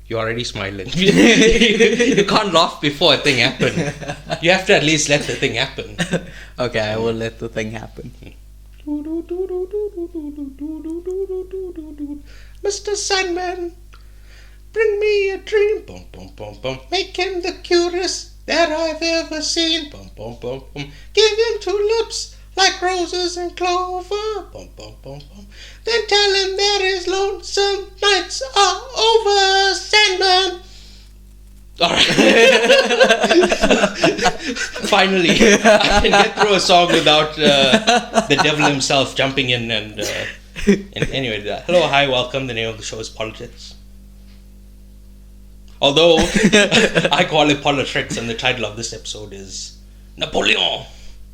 You're already smiling. You can't laugh before a thing happens. You have to at least let the thing happen. Okay, I will let the thing happen. Mr. Sandman, bring me a dream. Boom, boom, boom, boom. Make him the cutest that I've ever seen. Boom, boom, boom, boom. Give him 2 lips like roses and clover. Boom, boom, boom, boom. Then tell him that his lonesome nights are over, Sandman. Alright. Finally, I can get through a song without the devil himself jumping in and anyway, hello, hi, welcome. The name of the show is Politics. Although I call it Politics, and the title of this episode is Napoleon.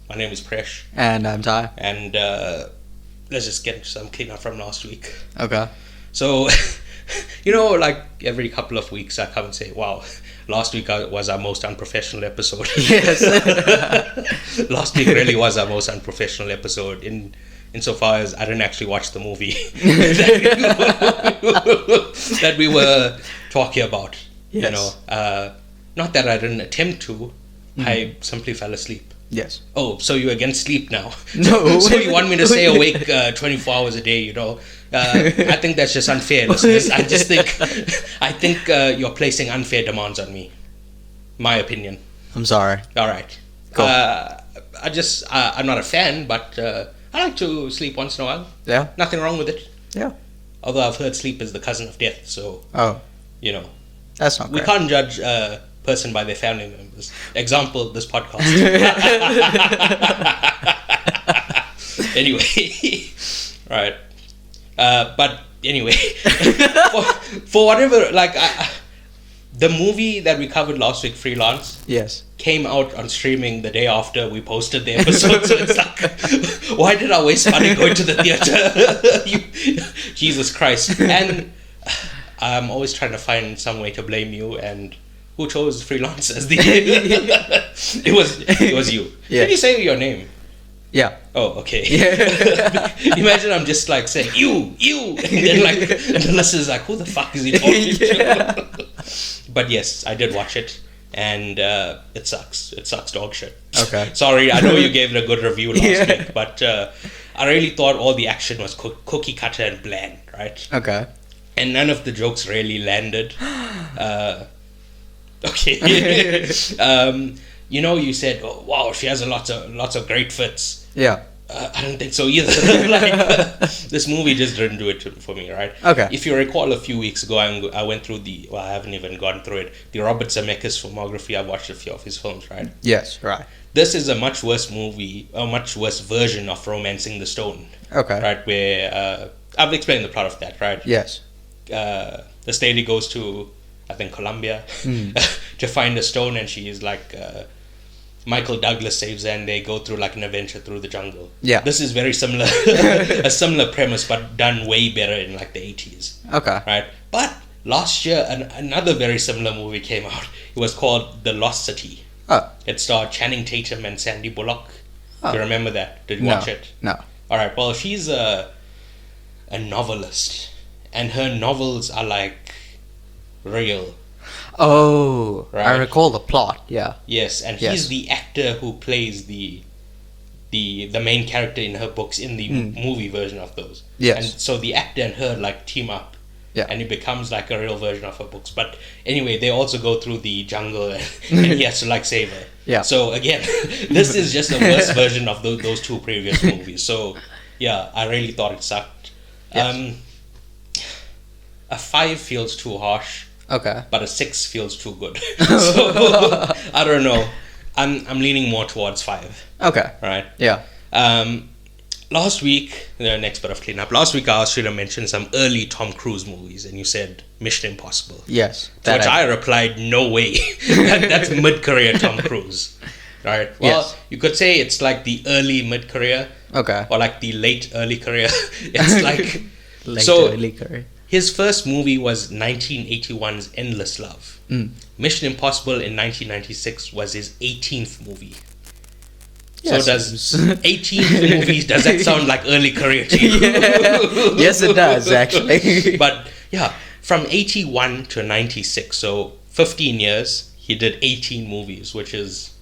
My name is Presh. And I'm Ty. And let's just get some cleanup from last week. Okay. So, like every couple of weeks I come and say, wow, last week was our most unprofessional episode. Yes. Last week really was our most unprofessional episode insofar as I didn't actually watch the movie that we were talking about. Yes. Not that I didn't attempt to, I simply fell asleep. Yes. Oh, so you're against sleep now? No. So you want me to stay awake 24 hours a day, I think that's just unfair, listeners. I think you're placing unfair demands on me. My opinion. I'm sorry. All right. Cool. I'm not a fan, but I like to sleep once in a while. Yeah. Nothing wrong with it. Yeah. Although I've heard sleep is the cousin of death, so, Oh. That's not we great. can't judge a person by their family members. Example, this podcast. Anyway. Right. But anyway, for whatever, the movie that we covered last week, Freelance, Yes. came out on streaming the day after we posted the episode. So it's like, why did I waste money going to the theater? Jesus Christ. And I'm always trying to find some way to blame you, and who chose Freelance as the... It was you. Yeah. Did you say your name? Yeah. Oh, okay. Yeah. Imagine I'm just saying, you, and then the listener's like, who the fuck is he talking to? But yes, I did watch it, and it sucks. It sucks dog shit. Okay. Sorry, I know you gave it a good review last week, but I really thought all the action was cookie cutter and bland, right? Okay. And none of the jokes really landed. Okay. You said, oh, wow, she has lots of great fits. Yeah. I don't think so either. This movie just didn't do it for me, right? Okay. If you recall, a few weeks ago, I went through I haven't even gone through it, the Robert Zemeckis filmography. I watched a few of his films, right? Yes, right. This is a much worse movie, a much worse version of Romancing the Stone. Okay. Right, where, I've explained the plot of that, right? Yes. This lady goes to, I think, Colombia to find a stone, and she is Michael Douglas saves her, and they go through an adventure through the jungle. Yeah. This is very similar, a similar premise, but done way better in the 80s. Okay. Right? But last year, another very similar movie came out. It was called The Lost City. Oh. It starred Channing Tatum and Sandy Bullock. Oh. Do you remember that? Did you watch it? No. Alright, well, she's a novelist, and her novels are real. Oh, Right. I recall the plot. Yeah. Yes, and Yes. he's the actor who plays the main character in her books in the movie version of those. Yes. And so the actor and her team up. Yeah. And it becomes a real version of her books. But anyway, they also go through the jungle and he has to save her. Yeah. So again, this is just a worse version of those two previous movies. So yeah, I really thought it sucked. Yes. A 5 feels too harsh. Okay. But a 6 feels too good. So I don't know. I'm leaning more towards 5. Okay. Right. Yeah. Last week, the next bit of cleanup. Last week I asked you to mention some early Tom Cruise movies, and you said Mission Impossible. Yes. To which I replied, no way. That's mid-career Tom Cruise. Right. Well, Yes. you could say it's the early mid-career. Okay. Or the late early career. It's Late so early career. his first movie was 1981's Endless Love. Mission Impossible in 1996 was his 18th movie. Yes. So does 18th movies, does that sound like early career to you? Yeah. Yes, it does, actually. But yeah, from 81 to 96, so 15 years, he did 18 movies, which is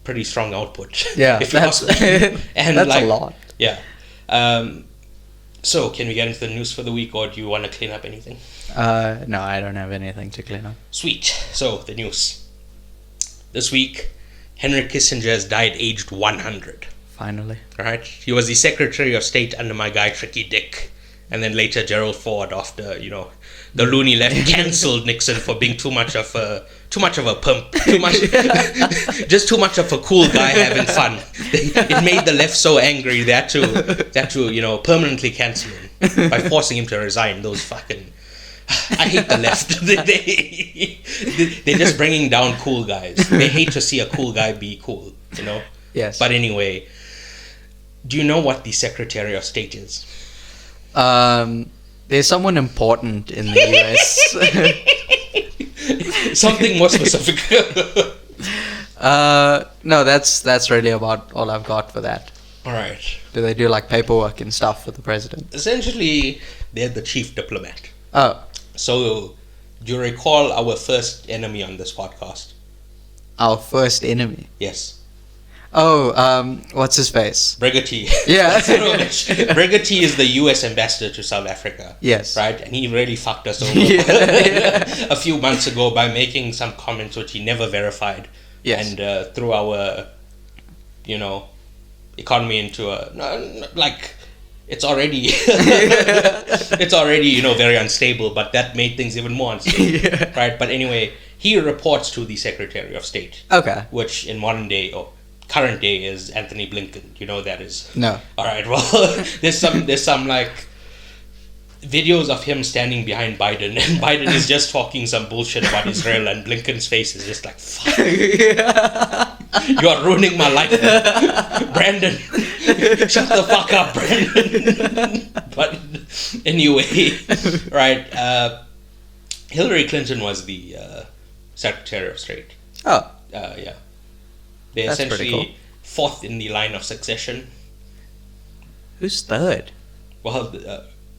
pretty strong output. Yeah, if you that's ask me. And that's a lot. Yeah. So, can we get into the news for the week, or do you want to clean up anything? No, I don't have anything to clean up. Sweet. So, the news. This week, Henry Kissinger has died aged 100. Finally. Right? He was the Secretary of State under my guy Tricky Dick. And then later Gerald Ford, after, the loony left, cancelled Nixon for being too much of a pimp. Just too much of a cool guy having fun. It made the left so angry they had to permanently cancel him by forcing him to resign. Those fucking... I hate the left. They're just bringing down cool guys. They hate to see a cool guy be cool, Yes. But anyway, do you know what the Secretary of State is? There's someone important in the US. Something more specific. No, that's really about all I've got for that. All right. Do they do like paperwork and stuff for the president? Essentially, they're the chief diplomat. Oh, So, do you recall our first enemy on this podcast? our first enemy. Yes. Oh, what's his face? Brigaty. Yeah. Brigaty is the US ambassador to South Africa. Yes. Right? And he really fucked us over a few months ago by making some comments which he never verified. Yes. And threw our, economy into it's already, very unstable, but that made things even more unstable. Yeah. Right? But anyway, he reports to the Secretary of State. Okay. Which in modern day, or current day, is Anthony Blinken. You know who that is? No. All right. Well, there's some like videos of him standing behind Biden, and Biden is just talking some bullshit about Israel, and Blinken's face is just like, "Fuck, you are ruining my life, Brandon. Shut the fuck up, Brandon." But anyway, right? Hillary Clinton was the Secretary of State. Oh. Yeah. They're That's pretty essentially cool. fourth in the line of succession. Who's third? Well,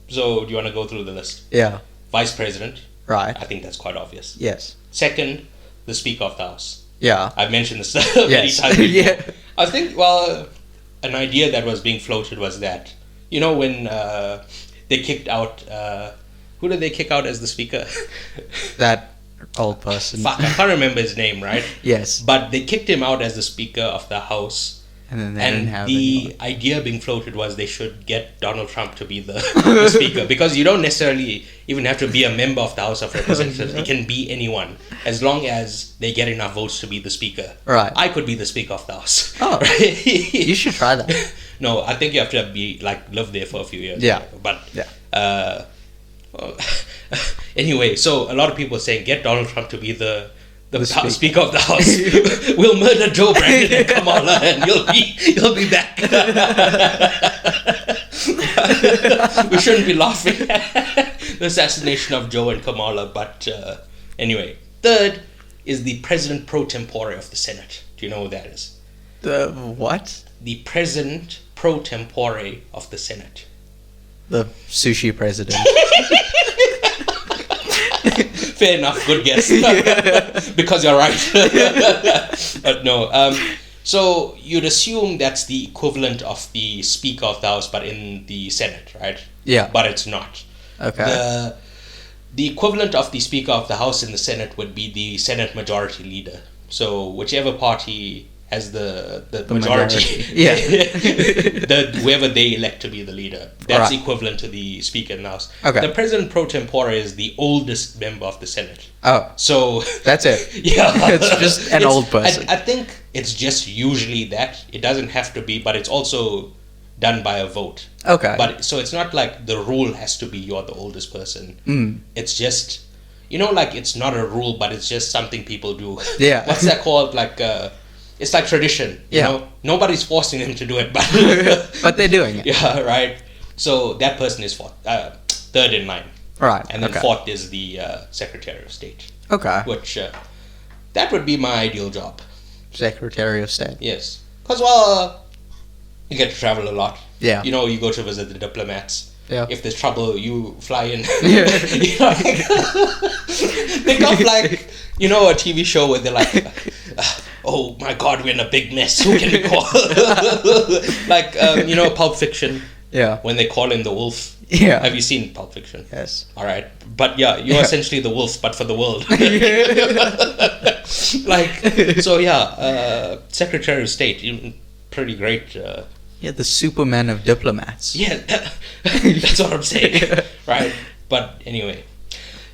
so do you want to go through the list? Yeah. Vice President. Right. I think that's quite obvious. Yes. Second, the Speaker of the House. Yeah. I've mentioned this many Yes. times before. Yeah. I think, an idea that was being floated was that, when they kicked out, who did they kick out as the Speaker? That old person. Fuck, I can't remember his name, right? Yes. But they kicked him out as the Speaker of the House. And then they didn't have the anyone. idea being floated was they should get Donald Trump to be the Speaker, because you don't necessarily even have to be a member of the House of Representatives. It can be anyone, as long as they get enough votes to be the Speaker. Right. I could be the Speaker of the House. Oh. Right? You should try that. No, I think you have to live there for a few years. Yeah. But Yeah. Anyway, so a lot of people are saying get Donald Trump to be the Speaker. Speaker of the House. We'll murder Joe Brandon and Kamala, and you'll be back. We shouldn't be laughing at the assassination of Joe and Kamala, but anyway. Third is the President pro tempore of the Senate. Do you know who that is? The what? The President pro tempore of the Senate. The sushi president. Fair enough, good guess. Because you're right. But no. So you'd assume that's the equivalent of the Speaker of the House, but in the Senate, right? Yeah. But it's not. Okay. The equivalent of the Speaker of the House in the Senate would be the Senate Majority Leader. So whichever party has the majority, Yeah. whoever they elect to be the leader, that's Right. equivalent to the Speaker in the House. Okay. The President pro tempore is the oldest member of the Senate. Oh, So that's it. yeah, It's just an old person. I think it's just usually that. It doesn't have to be, but it's also done by a vote. Okay. But so it's not like the rule has to be you're the oldest person. Mm. It's just, it's not a rule, but it's just something people do. Yeah. What's that called? It's like tradition. You Yeah. know, nobody's forcing them to do it, but But they're doing it. yeah, right. So that person is third in line, Right. and then okay. fourth is the Secretary of State, Okay. which that would be my ideal job. Secretary of State. Yes, because you get to travel a lot. Yeah. You go to visit the diplomats. Yeah. If there's trouble, you fly in. Yeah. You know, think of like, a TV show where they're like, oh my God, we're in a big mess. Who can we call? Like, Pulp Fiction. Yeah. When they call in the wolf. Yeah. Have you seen Pulp Fiction? Yes. All right. But yeah, you're essentially the wolf, but for the world. Secretary of State, pretty great. Yeah, the Superman of diplomats. Yeah, that's what I'm saying. Right. But anyway,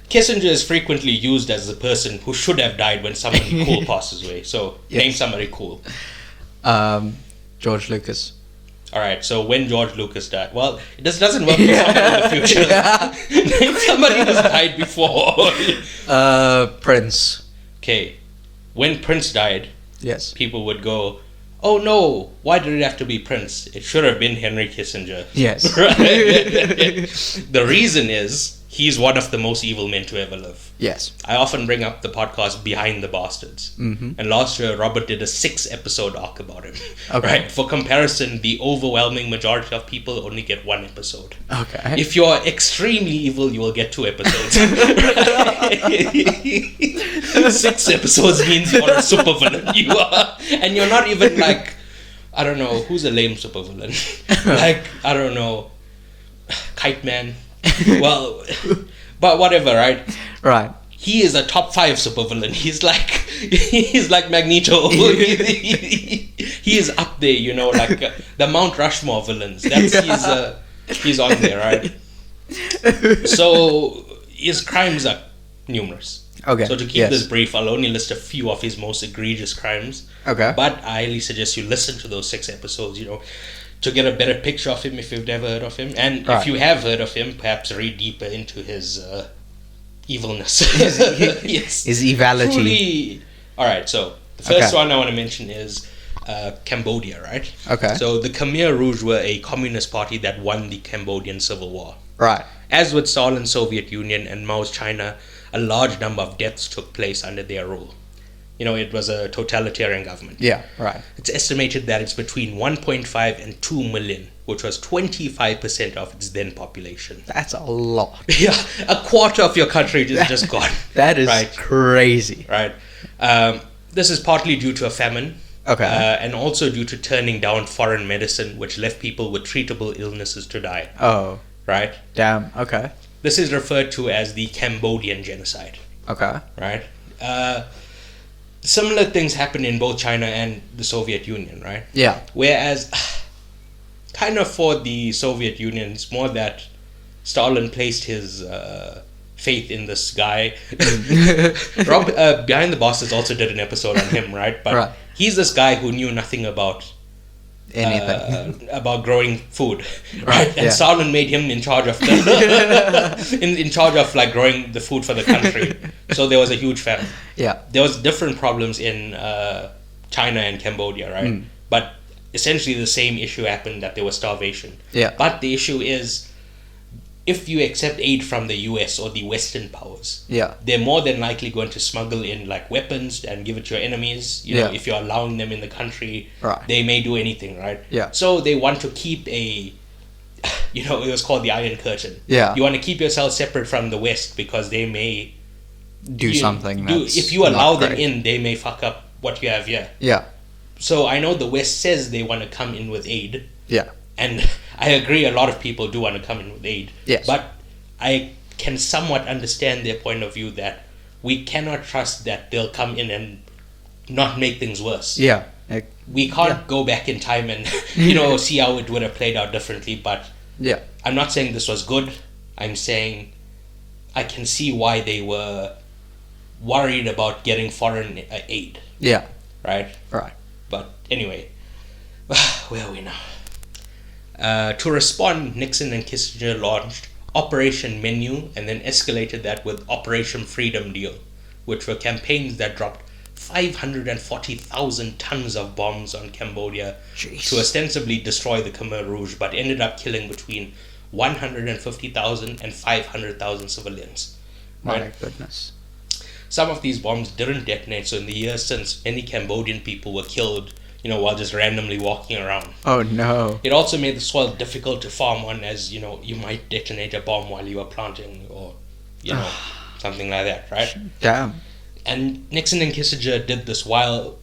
Kissinger is frequently used as the person who should have died when somebody cool passes away. So name somebody cool. George Lucas. All right, so when George Lucas died, well, this doesn't work for somebody in the future. Name somebody who's died before. Prince. Okay, when Prince died, Yes. people would go, oh no, why did it have to be Prince? It should have been Henry Kissinger. Yes. Right? The reason is, he's one of the most evil men to ever live. Yes. I often bring up the podcast Behind the Bastards. Mm-hmm. And last year, Robert did a 6-episode arc about him. Okay. Right? For comparison, the overwhelming majority of people only get 1 episode. Okay. If you're extremely evil, you will get 2 episodes. 6 episodes means you're a supervillain. You are. And you're not even like, I don't know, who's a lame supervillain? Like, I don't know, Kite Man. Well, but whatever, right? Right. He is a top 5 supervillain. He's like Magneto. He is up there, like the Mount Rushmore villains. He's on there, right? So his crimes are numerous. Okay. So to keep this brief, I'll only list a few of his most egregious crimes. Okay. But I highly suggest you listen to those 6 episodes, to get a better picture of him if you've never heard of him. And if you have heard of him, perhaps read deeper into his evilness. Yes. His evility. Truly. All right, so the first one I want to mention is Cambodia, right? Okay. So the Khmer Rouge were a communist party that won the Cambodian Civil War. Right. As with Stalin's Soviet Union and Mao's China, a large number of deaths took place under their rule. It was a totalitarian government. Yeah, right. It's estimated that it's between 1.5 and 2 million, which was 25% of its then population. That's a lot. Yeah, a quarter of your country is just gone. That is crazy. Right. This is partly due to a famine. Okay. And also due to turning down foreign medicine, which left people with treatable illnesses to die. Oh. Right? Damn. Okay. This is referred to as the Cambodian genocide. Okay. Right? Similar things happened in both China and the Soviet Union, right? Yeah. Whereas, kind of for the Soviet Union, it's more that Stalin placed his faith in this guy. Behind the Bastards also did an episode on him, right? But he's this guy who knew nothing about anything about growing food, right? And Stalin made him in charge of in charge of like growing the food for the country. So there was a huge famine. Yeah, there was different problems in China and Cambodia, right? But essentially the same issue happened, that there was starvation. Yeah. But the issue is, if you accept aid from the US or the Western powers, they're more than likely going to smuggle in like weapons and give it to your enemies. You know, if you're allowing them in the country, they may do anything, right? Yeah. So they want to keep it was called the Iron Curtain. Yeah. You want to keep yourself separate from the West because they may do something. If you allow them in, they may fuck up what you have here. Yeah. So I know the West says they want to come in with aid. Yeah. And I agree, a lot of people do want to come in with aid. Yes. But I can somewhat understand their point of view that we cannot trust that they'll come in and not make things worse. Yeah. We can't go back in time and, see how it would have played out differently. But I'm not saying this was good. I'm saying I can see why they were worried about getting foreign aid. Yeah. Right? Right. But anyway, where are we now? To respond, Nixon and Kissinger launched Operation Menu and then escalated that with Operation Freedom Deal, which were campaigns that dropped 540,000 tons of bombs on Cambodia to ostensibly destroy the Khmer Rouge, but ended up killing between 150,000 and 500,000 civilians. Right? My goodness. Some of these bombs didn't detonate, so in the years since, many Cambodian people were killed, while just randomly walking around. Oh no. It also made the soil difficult to farm on, as you might detonate a bomb while you are planting, or something like that, right? Damn. And Nixon and Kissinger did this while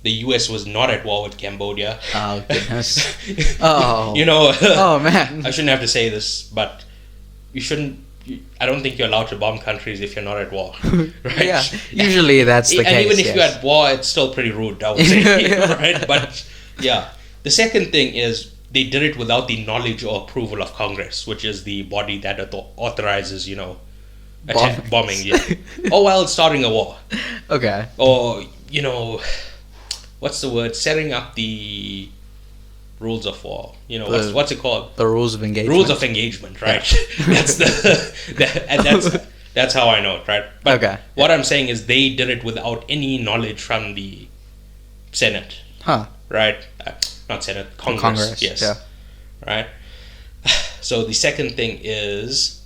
the US was not at war with Cambodia. Oh goodness. Oh. Oh man. I shouldn't have to say this, but you shouldn't. I don't think you're allowed to bomb countries if you're not at war, right? Yeah. Usually that's the case. And even if yes. you're at war, it's still pretty rude, I would say, right? But yeah, the second thing is they did it without the knowledge or approval of Congress, which is the body that authorizes, bombing. Yeah. Or while starting a war. Okay. Or what's the word? Setting up the rules of war. What's it called? The rules of engagement. Rules of engagement, right? Yeah. That's how I know it, right? But okay. What I'm saying is they did it without any knowledge from the Senate. Huh. Right? Not Senate, Congress. Congress. Yes. Yeah. Right? So the second thing is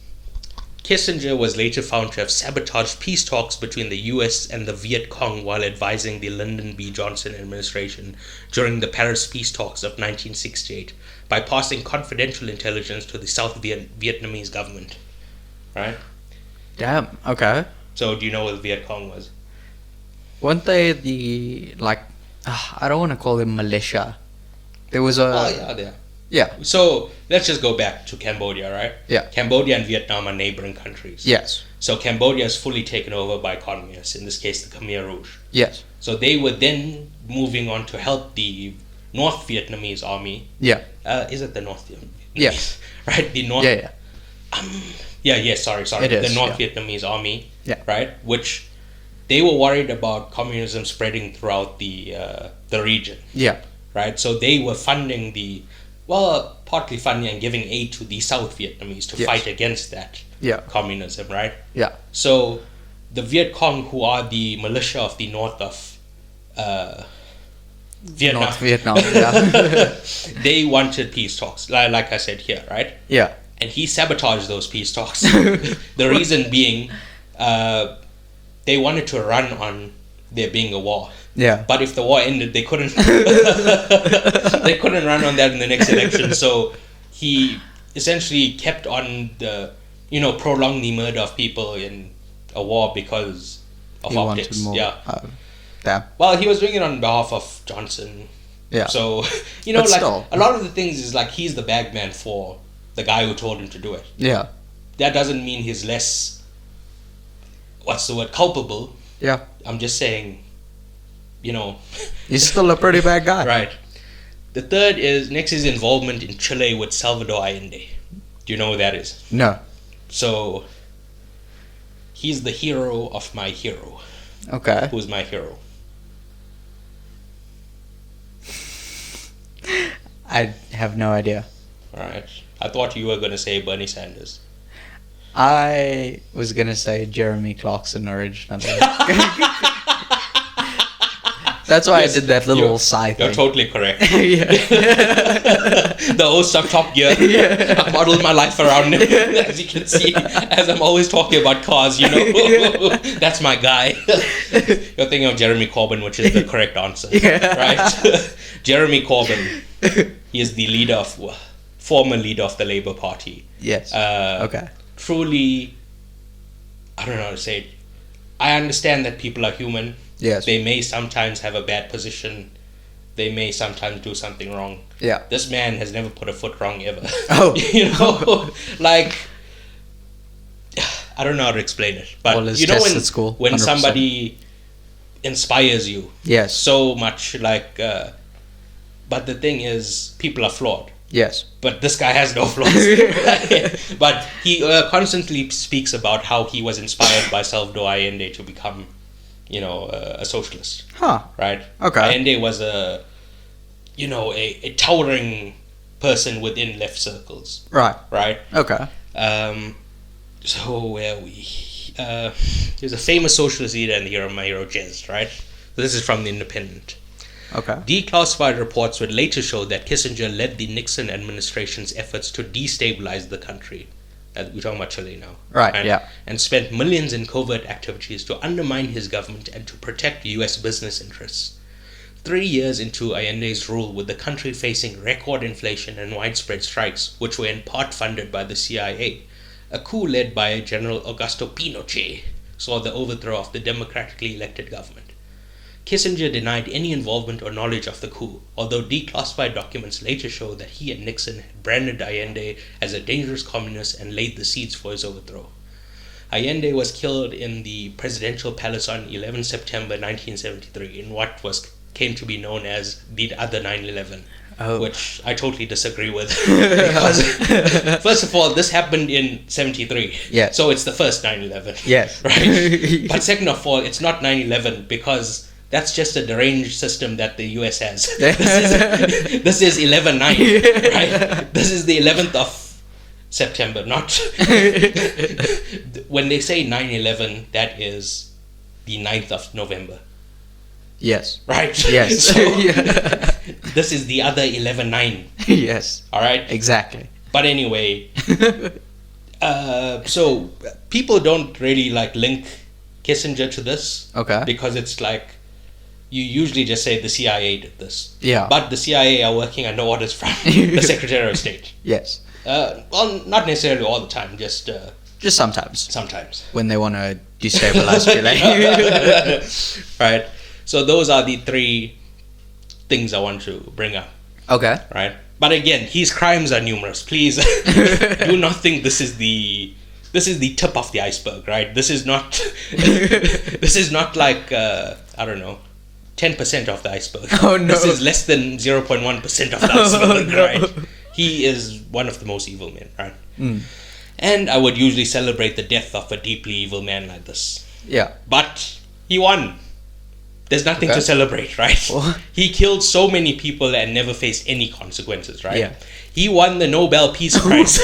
Kissinger was later found to have sabotaged peace talks between the US and the Viet Cong while advising the Lyndon B. Johnson administration during the Paris peace talks of 1968 by passing confidential intelligence to the South Vietnamese government. Right? Damn. Okay. So do you know what the Viet Cong was? Weren't they the I don't want to call them militia. There was a. Oh yeah, they are. Yeah. So let's just go back to Cambodia, right? Yeah. Cambodia and Vietnam are neighboring countries. Yes. So Cambodia is fully taken over by communists, in this case the Khmer Rouge. Yes. So they were then moving on to help the North Vietnamese army. Yeah. Is it the North Vietnamese? Yeah. Right? The North... Yeah. Sorry. It is, the North Vietnamese army. Yeah. Right? Which they were worried about communism spreading throughout the region. Yeah. Right? So they were funding partly funding and giving aid to the South Vietnamese to fight against that communism, right? Yeah. So the Viet Cong, who are the militia of the north of Vietnam, North Vietnam, yeah. they wanted peace talks, like I said here, right? Yeah. And he sabotaged those peace talks. The reason being, they wanted to run on there being a war. Yeah. But if the war ended, they couldn't they couldn't run on that in the next election. So he essentially kept on prolong the murder of people in a war because of optics. Yeah. Damn. Well, he was doing it on behalf of Johnson. Yeah. So still. a lot of the things is like he's the bagman for the guy who told him to do it. Yeah. That doesn't mean he's less culpable. Yeah. I'm just saying, he's still a pretty bad guy. Right. The third is Nix's involvement in Chile with Salvador Allende. Do you know who that is? No. So, he's the hero of my hero. Okay. Who's my hero? I have no idea. Alright. I thought you were going to say Bernie Sanders. I was going to say Jeremy Clarkson originally. That's why Yes, I did that little side thing. You're totally correct. Yeah. The host of Top Gear. Yeah. I modeled my life around him, as you can see, as I'm always talking about cars, That's my guy. You're thinking of Jeremy Corbyn, which is the correct answer. Yeah. Right? Jeremy Corbyn, he is the former leader of the Labour Party. Yes. Okay. Truly, I don't know how to say it. I understand that people are human. Yes. They may sometimes have a bad position. They may sometimes do something wrong. Yeah. This man has never put a foot wrong ever. Oh. I don't know how to explain it. But when 100%. somebody inspires you yes. so much, but the thing is, people are flawed. Yes. But this guy has no flaws. But he constantly speaks about how he was inspired by Salvador Allende to become, a socialist. Huh. Right? Okay. Allende was a towering person within left circles. Right. Right? Okay. So where we... he was a famous socialist leader and the hero of my hero, Jez, right? So this is from The Independent. Okay. Declassified reports would later show that Kissinger led the Nixon administration's efforts to destabilize the country. We're talking about Chile now. Right, yeah. And spent millions in covert activities to undermine his government and to protect U.S. business interests. 3 years into Allende's rule, with the country facing record inflation and widespread strikes, which were in part funded by the CIA, a coup led by General Augusto Pinochet saw the overthrow of the democratically elected government. Kissinger denied any involvement or knowledge of the coup, although declassified documents later show that he and Nixon had branded Allende as a dangerous communist and laid the seeds for his overthrow. Allende was killed in the presidential palace on 11 September 1973 in what came to be known as the other 9/11, which I totally disagree with. Because, first of all, this happened in 73. Yes. So it's the first 9/11. Yes. Right? But second of all, it's not 9/11 because that's just a deranged system that the US has. This is 11/9, right? This is the 11th of September, not... When they say 9/11, that is the 9th of November. Yes. Right? Yes. So, this is the other 11/9. Yes. Alright? Exactly. But anyway, so people don't really link Kissinger to this. Okay. Because it's you usually just say the CIA did this. Yeah. But the CIA are working under orders from the Secretary of State. Yes. Well, not necessarily all the time, just sometimes. sometimes. When they want to destabilize Chile. Right. So those are the 3 things I want to bring up. Okay. Right. But again, his crimes are numerous. Please do not think this is the tip of the iceberg, right? This is not like I don't know, 10% of the iceberg. Oh no. This is less than 0.1% of the iceberg, no. right? He is one of the most evil men, right? Mm. And I would usually celebrate the death of a deeply evil man like this. Yeah. But he won. There's nothing to celebrate, right? What? He killed so many people and never faced any consequences, right? Yeah. He won the Nobel Peace Prize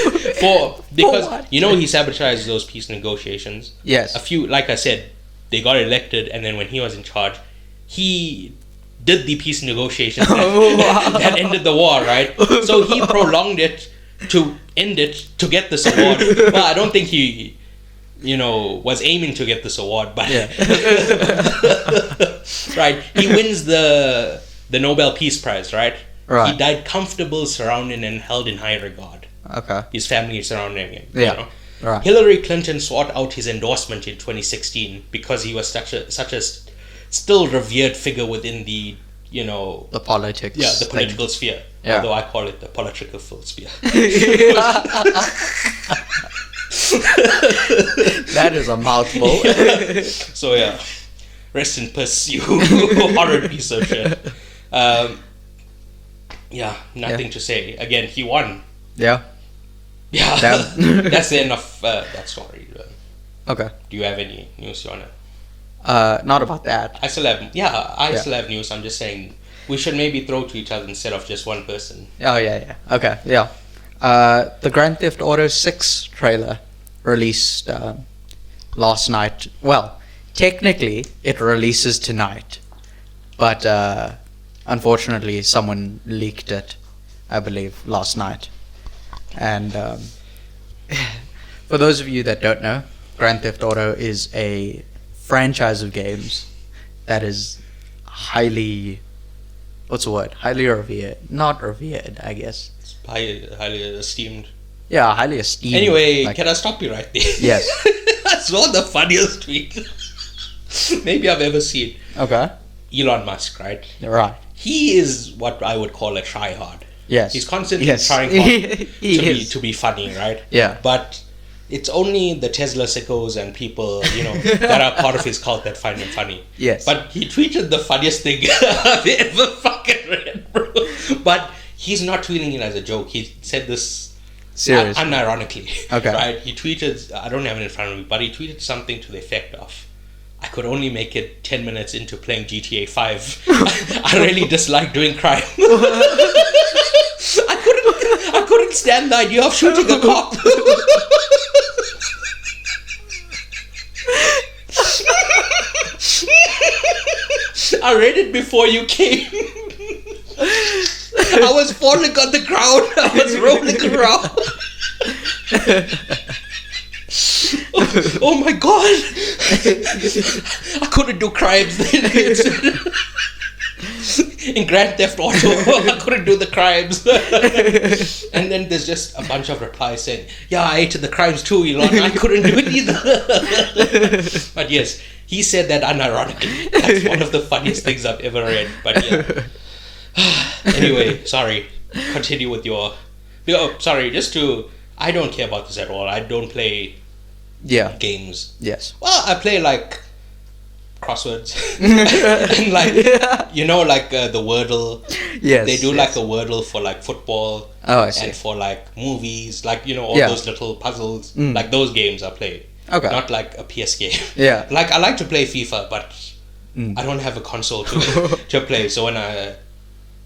because what? he sabotaged those peace negotiations. Yes. Like I said, they got elected, and then when he was in charge, he did the peace negotiations that ended the war, right? So he prolonged it to end it to get this award. Well, I don't think he was aiming to get this award, but right, he wins the Nobel Peace Prize, right? Right. He died comfortable, surrounded, and held in high regard. Okay. His family surrounding him. Yeah. Right. Hillary Clinton sought out his endorsement in 2016 because he was such a still revered figure within the the politics. Yeah, the political sphere. Yeah. Although I call it the political sphere. That is a mouthful. So yeah, rest in peace, you horrid piece of shit. Nothing to say. Again, he won. Yeah. Yeah, Damn. that's the end of that story. Okay. Do you have any news you wanna? Not about that. I still have news. I'm just saying we should maybe throw to each other instead of just one person. Oh yeah. Okay. Yeah. The Grand Theft Auto 6 trailer released last night. Well, technically it releases tonight, but unfortunately someone leaked it, I believe, last night. And for those of you that don't know, Grand Theft Auto is a franchise of games that is highly revered. Not revered, I guess. It's highly esteemed. Yeah, highly esteemed. Anyway, can I stop you right there? Yes. I saw the funniest tweet maybe I've ever seen. Okay. Elon Musk, right? Right. He is what I would call a tryhard. Yes. He's constantly Yes. trying hard to be funny, right? Yeah. But it's only the Tesla sickos and people, that are part of his cult that find him funny. Yes. But he tweeted the funniest thing I've ever fucking read, bro. But he's not tweeting it as a joke. He said this Seriously. unironically. Okay. Right? He tweeted, I don't have it in front of me, but he tweeted something to the effect of, I could only make it 10 minutes into playing GTA 5. I really dislike doing crime. I couldn't stand the idea of shooting a cop. I read it before you came. I was falling on the ground. I was rolling around. Oh my god. I couldn't do crimes then. in Grand Theft Auto. I couldn't do the crimes. And then there's just a bunch of replies saying, yeah, I ate the crimes too, Elon. I couldn't do it either. But yes, he said that unironically. That's one of the funniest things I've ever read. But yeah. Anyway, sorry. Continue with your... Oh, sorry, I don't care about this at all. I don't play games. Yes. Well, I play like crosswords. And like, like the Wordle. Yes. They do like a Wordle for like football. Oh, I see. And for like movies, like, all those little puzzles. Like those games I play. Okay. Not like a PS game. Yeah. Like I like to play FIFA, but I don't have a console to play. So when I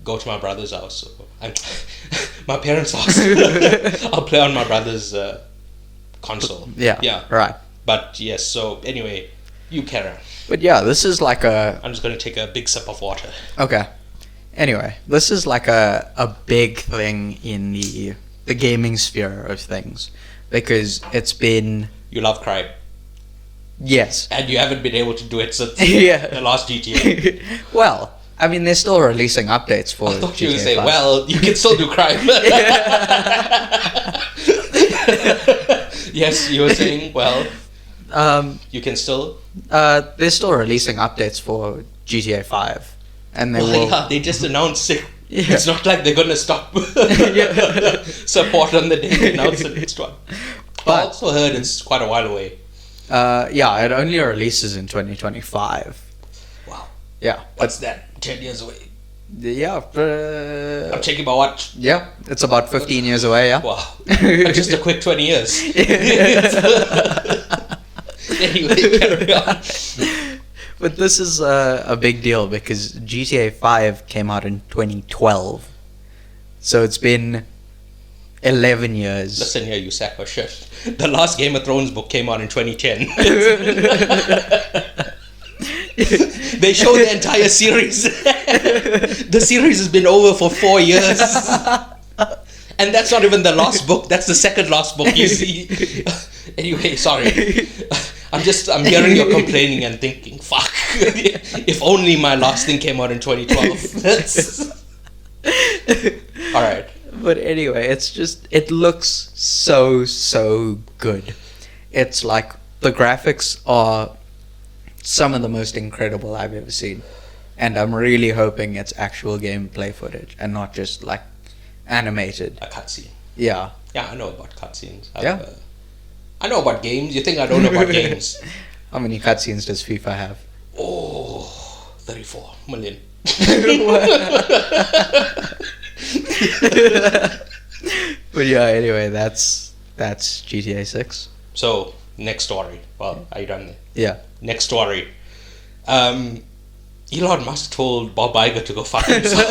go to my brother's house, my parents' house, I'll play on my brother's console. Yeah. Yeah. Right. But yes, so anyway, you carry on. But yeah, this is like I'm just going to take a big sip of water. Okay. Anyway, this is like a big thing in the gaming sphere of things. Because it's been... You love crime. Yes. And you haven't been able to do it since the last GTA. Well, I mean, they're still releasing updates for I thought GTA you would say, 5. well, you can still do crime. Yes, you were saying, well, you can still... they're still releasing updates for GTA 5. And they will... Yeah, they just announced it. Yeah. It's not like they're going to stop support on the day they announce the next one. But I also heard it's quite a while away. Yeah, it only releases in 2025. Wow. Yeah. What's that? 10 years away? Yeah. I'm checking my watch. Yeah, it's about 15 years away, yeah. Wow. Just a quick 20 years. Anyway, carry on. But this is a big deal because GTA 5 came out in 2012. So it's been 11 years. Listen here, you sack of shit. The last Game of Thrones book came out in 2010. They show the entire series. The series has been over for 4 years. And that's not even the last book. That's the second last book, you see. Anyway, sorry. I'm hearing you complaining and thinking, fuck. If only my last thing came out in 2012. Alright. But anyway, it looks so good. It's like, the graphics are some of the most incredible I've ever seen. And I'm really hoping it's actual gameplay footage and not just like animated. A cutscene. Yeah. Yeah, I know about cutscenes. I know about games. You think I don't know about games? How many cutscenes does FIFA have? Oh, 34 million. But yeah, anyway, that's GTA 6. So, next story. Well, are you done there? Yeah. Next story. Elon Musk told Bob Iger to go fuck himself.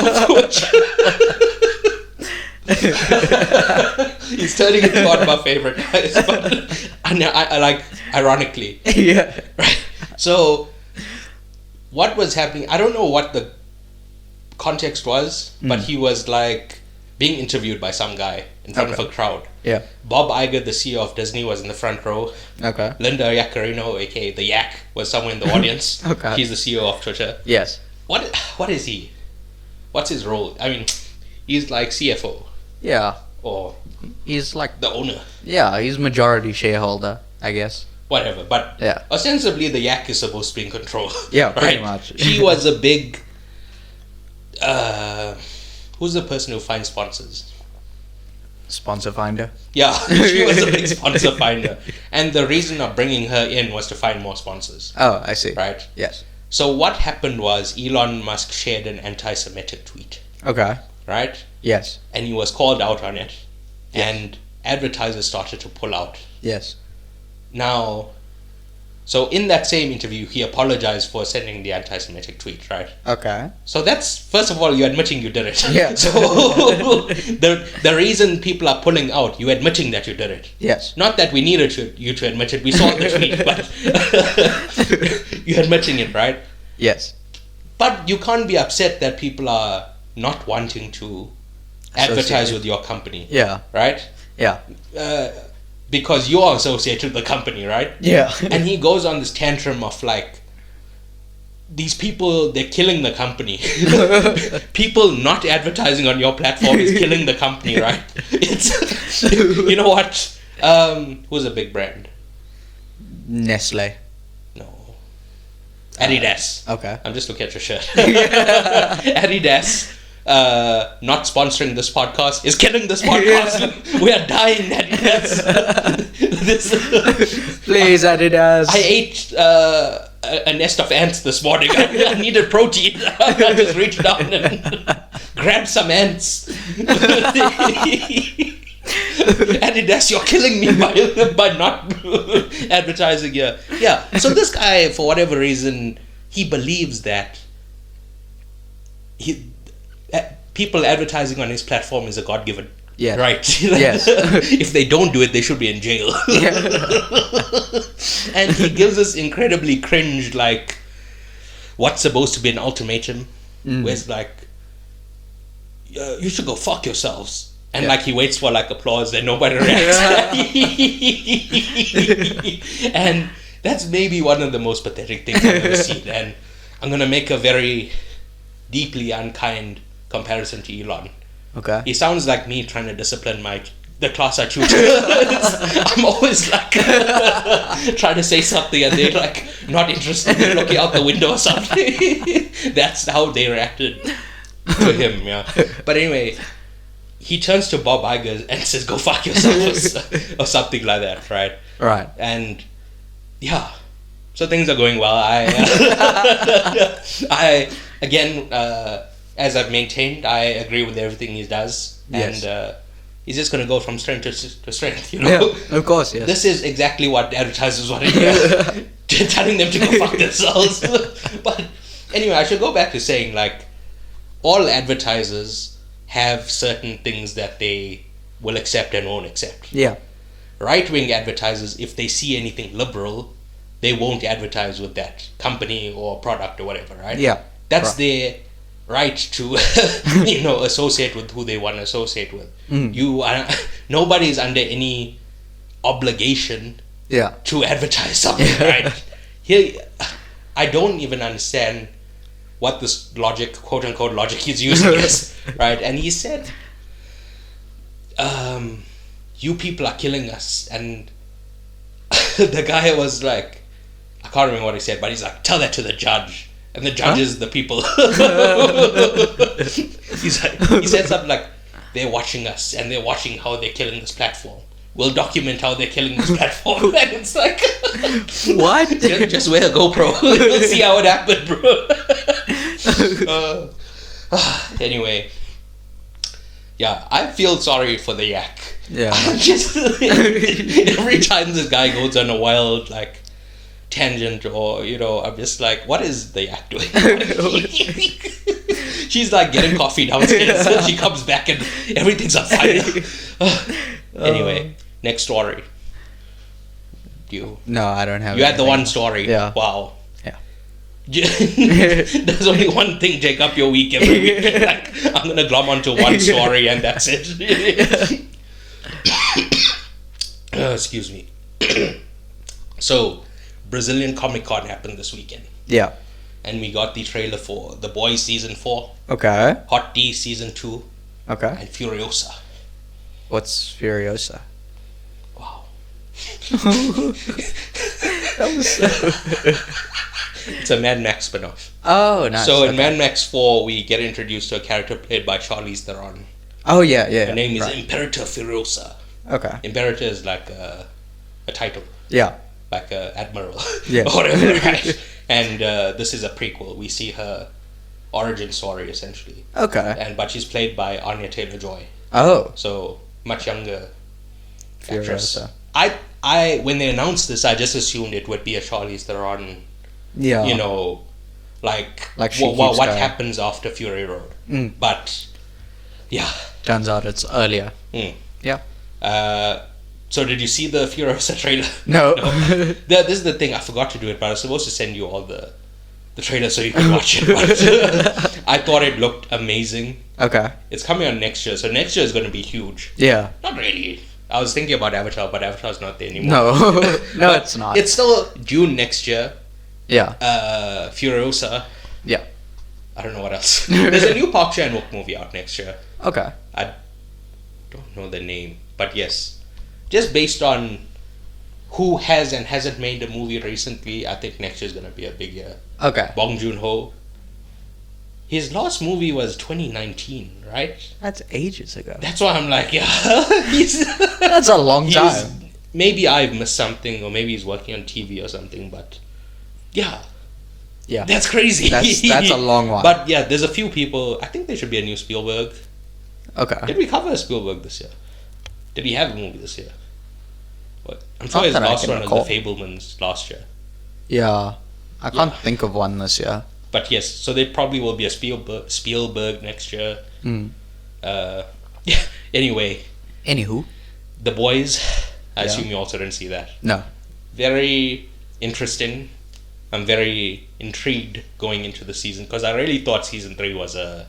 He's turning into one of my favorite guys. But I like, ironically. Yeah. Right. So, what was happening? I don't know what the context was, but he was like being interviewed by some guy in front of a crowd. Yeah. Bob Iger, the CEO of Disney, was in the front row. Okay. Linda Yaccarino, aka the Yak, was somewhere in the audience. Okay. He's the CEO of Twitter. Yes. What is he? What's his role? I mean, he's like CFO Yeah. or He's like, the owner. yeah, he's majority shareholder, I guess. Whatever, but Yeah. ostensibly the Yak is supposed to be in control. Yeah, pretty right? much. He was a big... who's the person who finds sponsors? Sponsor finder. Yeah, she was a big sponsor finder. And the reason of bringing her in was to find more sponsors. Oh, I see. Right? Yes. So what happened was Elon Musk shared an anti-Semitic tweet. Okay. Right? Yes. And he was called out on it. Yes. And advertisers started to pull out. Yes. Now, so in that same interview, he apologized for sending the anti-Semitic tweet, right? Okay. So that's, first of all, you're admitting you did it. Yeah. So the reason people are pulling out, you're admitting that you did it. Yes. Not that we needed you to admit it. We saw the tweet, but you're admitting it, right? Yes. But you can't be upset that people are not wanting to advertise with your company. Yeah. Right? Yeah. Because you're associated with the company, right? Yeah. And he goes on this tantrum of like, these people, they're killing the company. People not advertising on your platform is killing the company, right? It's, you know what? Who's a big brand? Nestle. No. Adidas. Okay. I'm just looking at your shirt. Adidas, not sponsoring this podcast, is killing this podcast. We are dying, Adidas. Please, Adidas. I ate a nest of ants this morning. I needed protein. I just reached down and grabbed some ants. Adidas, you're killing me by not advertising here. Yeah. So this guy, for whatever reason, he believes that people advertising on his platform is a God-given right. Yes. If they don't do it, they should be in jail. And he gives us incredibly cringe, like, what's supposed to be an ultimatum, where it's like, you should go fuck yourselves. And like he waits for like applause and nobody reacts. And that's maybe one of the most pathetic things I've ever seen. And I'm gonna make a very deeply unkind comparison to Elon. Okay. He sounds like me trying to discipline the class I tutor. I'm always like trying to say something and they're like not interested in looking out the window or something. That's how they reacted to him, yeah. But anyway, he turns to Bob Iger and says, "Go fuck yourself," or something like that, right? Right. And yeah, so things are going well. I again, as I've maintained, I agree with everything he does, Yes. and he's just going to go from strength to strength. You know, Yeah, of course, yes. This is exactly what advertisers want to hear, telling them to go fuck themselves. But anyway, I should go back to saying, like, all advertisers have certain things that they will accept and won't accept. Yeah. Right-wing advertisers, if they see anything liberal, they won't advertise with that company or product or whatever, right? Yeah. That's right. their right to, associate with who they want to associate with. You are, nobody is under any obligation Yeah. to advertise something, right? Here, I don't even understand what this logic, quote unquote logic, he's using is, right? And he said, you people are killing us. And the guy was like, I can't remember what he said, but he's like, tell that to the judge. And the judge is the people. He's like, he said something like, they're watching us and they're watching how they're killing this platform. We'll document how they're killing this platform. And it's like, what? Just wear a GoPro. We'll see how it happened, bro. Anyway, yeah, I feel sorry for the yak. Yeah. Just every time this guy goes on a wild like tangent, or I'm just like, what is the yak doing? She's like getting coffee downstairs. And she comes back and everything's on fire. Anyway, next story. No, I don't have. You had the one story. Yeah. Wow. Yeah. There's only one thing take up your week every week. Like, I'm gonna glom onto one story and that's it. Excuse me. So, Brazilian Comic Con happened this weekend. Yeah. And we got the trailer for The Boys Season 4, Okay. Hot D Season 2, Okay. and Furiosa. What's Furiosa? Wow. That was It's a Mad Max spin-off. Oh, nice. So in okay. Mad Max 4, we get introduced to a character played by Charlize Theron. Oh, yeah. Her name is Imperator Furiosa. Okay. Imperator is like a title, Yeah. like a admiral, Yeah. or whatever, right? And this is a prequel. We see her origin story, essentially. Okay. But she's played by Anya Taylor-Joy. Oh. So, much younger actress. Furiosa. I when they announced this, I just assumed it would be a Charlize Theron, Yeah. like Like she what keeps going. happens after Fury Road. But, yeah. Turns out it's earlier. Yeah. So did you see the Furiosa trailer? No. This is the thing, I forgot to do it, but I was supposed to send you all the trailer so you can watch it. But I thought it looked amazing. Okay. It's coming out next year, so next year is going to be huge. Yeah. Not really. I was thinking about Avatar, but Avatar's not there anymore. No. No, it's not. It's still June next year, Yeah. Furiosa. Yeah. I don't know what else. There's a new Park Chan-wook movie out next year. Okay. I don't know the name, but yes, just based on who has and hasn't made a movie recently, I think next year's gonna be a big year. Okay. Bong Joon-ho. His last movie was 2019, right? That's ages ago. That's why I'm like, yeah, he's That's a long time. Maybe I've missed something, or maybe he's working on TV or something. But yeah, Yeah. that's crazy. That's a long one. But yeah, there's a few people. I think there should be a new Spielberg. Okay. Did we cover Spielberg this year? Did he have a movie this year? What? I'm sure Not his that I last can one was recall. The Fablemans last year. Yeah. I can't Yeah. think of one this year. But yes, so there probably will be a Spielberg next year. Mm. Yeah. Anyway, Anywho. The Boys. I Yeah. assume you also didn't see that. No. Very interesting. I'm very intrigued going into the season because I really thought season 3 was a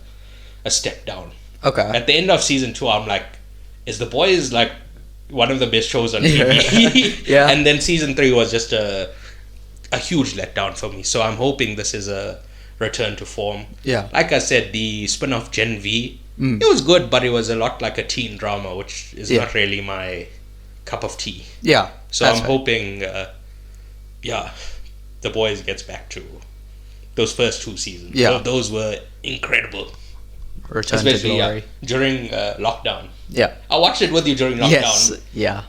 step down. Okay. At the end of season 2, I'm like, is The Boys like one of the best shows on TV? Yeah. And then season 3 was just a huge letdown for me. So I'm hoping this is a return to form. Yeah. Like I said, the spin-off Gen V, Mm. it was good, but it was a lot like a teen drama, which is Yeah. not really my cup of tea. Yeah. So that's I'm fair. hoping, The Boys gets back to those first 2 seasons. Yeah. Those were incredible. Return to Especially glory. during lockdown. Yeah. I watched it with you during lockdown. Yes. Yeah.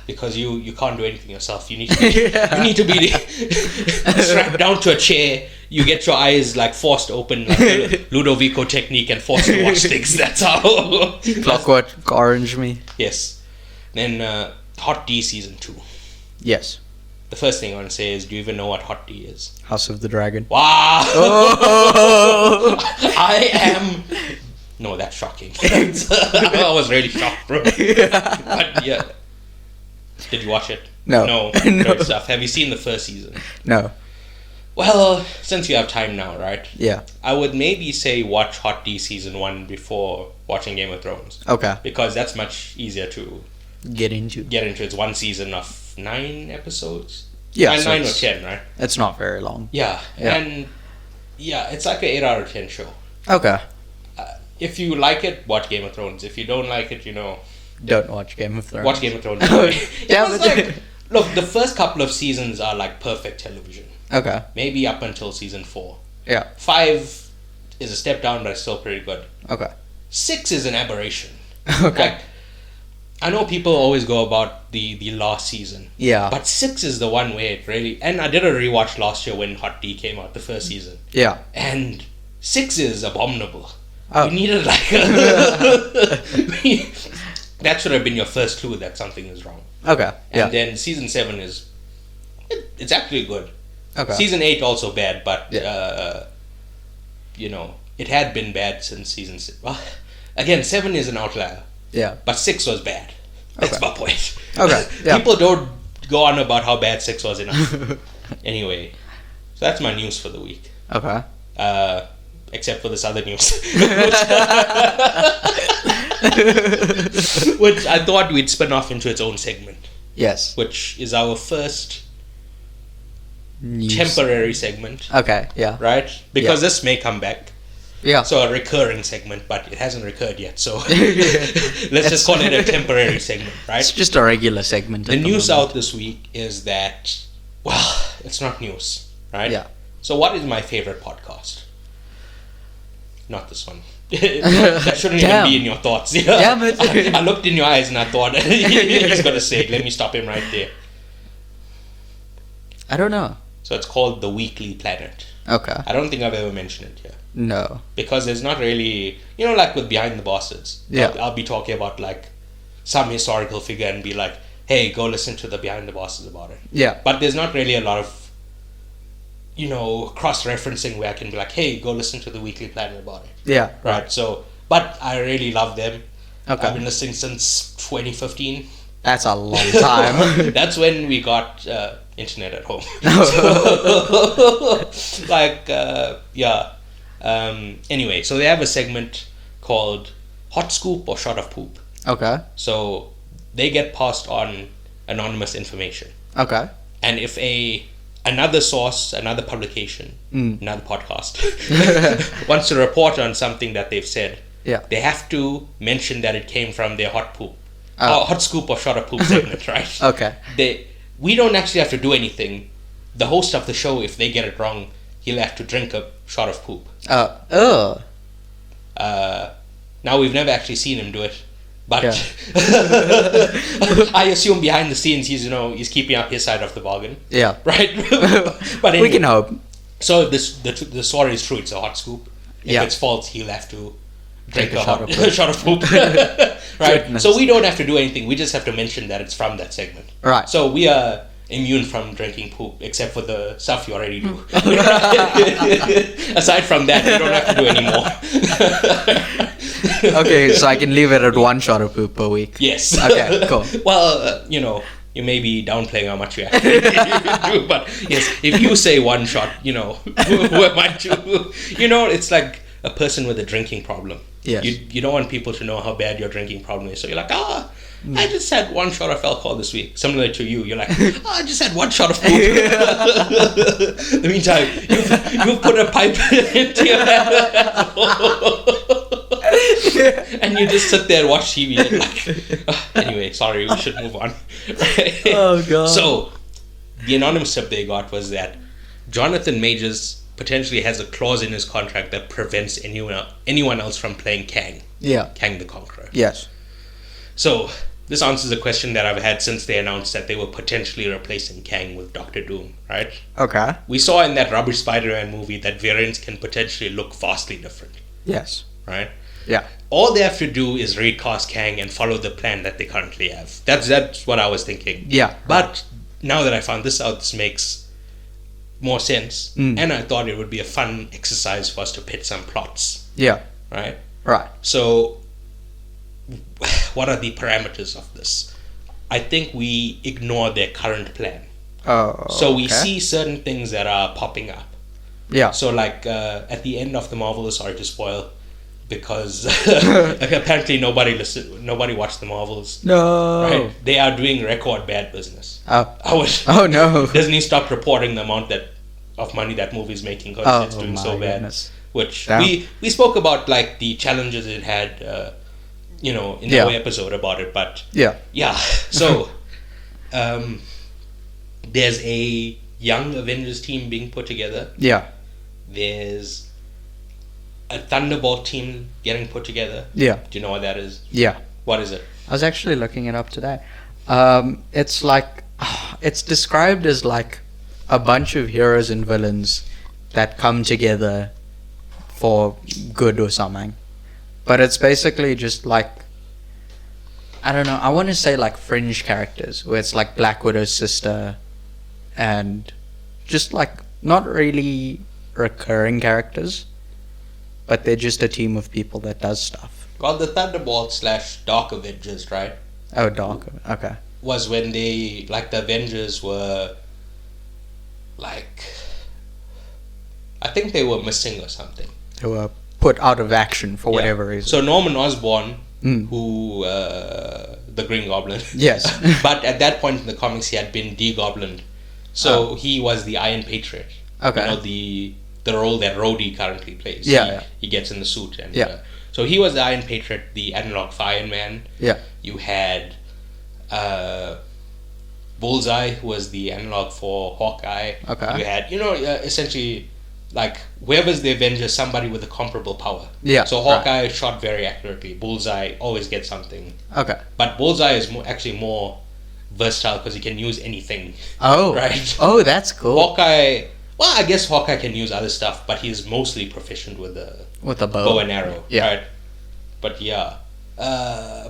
Because you can't do anything yourself. You need to be strapped down to a chair. You get your eyes like forced open, like the Ludovico technique, and forced to watch things. That's how. Clockwork Orange me. Yes. Then Hot D season 2. Yes. The first thing I want to say is, do you even know what Hot D is? House of the Dragon. Wow! Oh! I am. No, that's shocking. I was really shocked, bro. But yeah. Did you watch it? No. No. No. Great stuff. Have you seen the first season? No. Well, since you have time now, right? Yeah. I would maybe say watch Hot D season 1 before watching Game of Thrones. Okay. Because that's much easier to Get into. get into. It's one season of 9 episodes. Yeah. so 9 or it's- 10, right? It's not very long. Yeah. Yeah. And yeah, it's like an 8 out of 10 show. Okay. If you like it, watch Game of Thrones. If you don't like it, Don't watch Game of Thrones. watch Game of Thrones. Yeah, It was but- like, look, the first couple of seasons are like perfect television. Okay. Maybe up until season 4. Yeah. 5 is a step down, but it's still pretty good. Okay. 6 is an aberration. Okay. Like, I know people always go about the last season. Yeah. But 6 is the one where it really... And I did a rewatch last year when Hot D came out, the first season. Yeah. And 6 is abominable. Oh. We needed like that should have been your first clue that something is wrong. Okay. And Yeah. then season 7 is... It's actually good. Okay. Season 8 also bad, but Yeah. it had been bad since season 6. Well, again, 7 is an outlier, Yeah. but 6 was bad. That's Okay. my point. Okay, yeah. People don't go on about how bad 6 was enough. Anyway, so that's my news for the week. Okay. Except for this other news. Which I thought we'd spin off into its own segment, Yes. which is our first News. temporary segment, Okay. Yeah. right? Because Yeah. this may come back. Yeah. So a recurring segment, but it hasn't recurred yet. So let's just call it a temporary segment, It's right? just a regular segment. The at news moment. out this week is that, well, it's not news, right? Yeah. So what is my favorite podcast? Not this one. That shouldn't even Damn. be in your thoughts. Yeah. Damn it. I looked in your eyes and I thought he's gonna say it. Let me stop him right there. I don't know. So it's called The Weekly Planet. Okay. I don't think I've ever mentioned it here. No. Because there's not really, like with Behind the Bastards. Yeah. I'll be talking about like some historical figure and be like, hey, go listen to the Behind the Bastards about it. Yeah. But there's not really a lot of, cross-referencing where I can be like, hey, go listen to the Weekly Planet about it. Yeah. Right. So, but I really love them. Okay. I've been listening since 2015. That's a long time. That's when we got internet at home. Anyway, so they have a segment called Hot Scoop or Shot of Poop. Okay. So they get passed on anonymous information. Okay. And if a another source, another publication, another podcast wants to report on something that they've said, they have to mention that it came from their hot poop, hot scoop or shot of poop segment, right? Okay. We don't actually have to do anything. The host of the show, if they get it wrong, he'll have to drink a shot of poop. Now, we've never actually seen him do it, but I assume behind the scenes he's keeping up his side of the bargain. Yeah. Right? But anyway, we can hope. So the story is true. It's a hot scoop. If it's false, he'll have to drink a shot of poop. Right? Goodness. So we don't have to do anything. We just have to mention that it's from that segment. Right. So we are immune from drinking poop, except for the stuff you already do. Aside from that, you don't have to do anymore. Okay, so I can leave it at 1 shot of poop per week. Yes. Okay, cool. Well, you may be downplaying how much you actually do, but yes, if you say 1 shot, who am I to? It's like a person with a drinking problem. Yes. You don't want people to know how bad your drinking problem is, so you're like, I just had 1 shot of alcohol this week. Similar to you, you're like, I just had 1 shot of poop. In the meantime, you've put a pipe into your head. And you just sit there and watch TV and anyway, sorry, we should move on. Oh, God. So, the anonymous tip they got was that Jonathan Majors potentially has a clause in his contract that prevents anyone else from playing Kang. Yeah. Kang the Conqueror. Yes. So, this answers a question that I've had since they announced that they were potentially replacing Kang with Doctor Doom, right? Okay. We saw in that rubbish Spider-Man movie that variants can potentially look vastly different. Yes. Right? Yeah. All they have to do is recast Kang and follow the plan that they currently have. That's what I was thinking. Yeah. But now that I found this out, this makes more sense. And I thought it would be a fun exercise for us to pitch some plots. Yeah. Right? Right. So, what are the parameters of this? I think we ignore their current plan. Oh. So we see certain things that are popping up. Yeah. So like at the end of the Marvels, sorry to spoil, because apparently nobody watched the Marvels. No. Right? They are doing record bad business. Oh no. Disney stopped reporting the amount of money that movie is making because it's doing so bad. Goodness. Which we spoke about, like the challenges it had, in the episode about it. But yeah. So there's a young Avengers team being put together. Yeah. There's a Thunderbolt team getting put together. Yeah. Do you know what that is? Yeah. What is it? I was actually looking it up today. It's like it's described as like a bunch of heroes and villains that come together for good or something. But it's basically just like, I don't know, I want to say like fringe characters, where it's like Black Widow's sister and just like not really recurring characters, but they're just a team of people that does stuff. Called the Thunderbolt / Dark Avengers, right? Oh, Dark, okay. Was when they, like the Avengers were, like, I think they were missing or something. They were put out of action for whatever reason. So Norman Osborn, who, the Green Goblin. Yes. But at that point in the comics, he had been de-goblined. So he was the Iron Patriot. Okay. You know, the role that Rhodey currently plays. He gets in the suit. And so he was the Iron Patriot, the analog for Iron Man. Yeah. You had Bullseye, who was the analog for Hawkeye. Okay. You had, essentially, like, whoever's the Avenger, somebody with a comparable power. Yeah. So Hawkeye shot very accurately. Bullseye always gets something. Okay. But Bullseye is actually more versatile because he can use anything. Oh. Right? Oh, that's cool. Hawkeye, well, I guess Hawkeye can use other stuff, but he's mostly proficient with a bow and arrow. Yeah. Right? But yeah.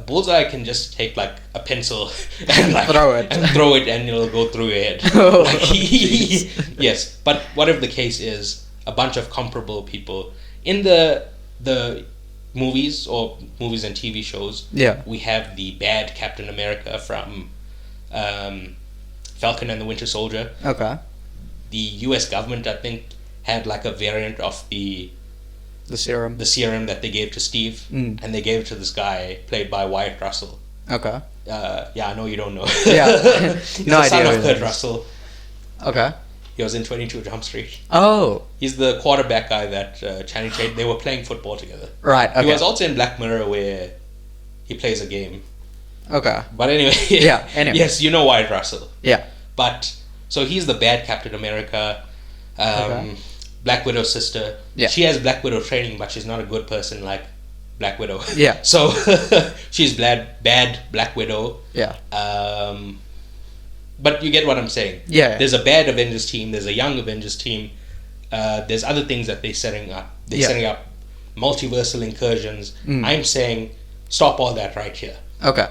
Bullseye can just take like a pencil and like throw it and it'll go through your head. Yes, but whatever the case is, a bunch of comparable people in the movies and TV shows. Yeah, we have the bad Captain America from Falcon and the Winter Soldier. Okay. The U.S. government, I think, had like a variant of the serum that they gave to Steve, and they gave it to this guy played by Wyatt Russell. Okay. I know you don't know. Yeah. He's no the idea. son of Kurt Russell. Okay. He was in 22 Jump Street. Oh, He's the quarterback guy that Channing Tatum. They were playing football together. right. Okay. He was also in Black Mirror where he plays a game. Okay. But anyway, Yeah, anyway. yes, you know Wyatt Russell. Yeah. But so he's the bad Captain America. Okay. Black Widow's sister. Yeah. She has Black Widow training, but she's not a good person like Black Widow. Yeah. So she's bad Black Widow. Yeah. But you get what I'm saying. Yeah. There's a bad Avengers team. There's a young Avengers team. There's other things that they're setting up. They're Yeah. setting up multiversal incursions. Mm. I'm saying stop all that right here. Okay.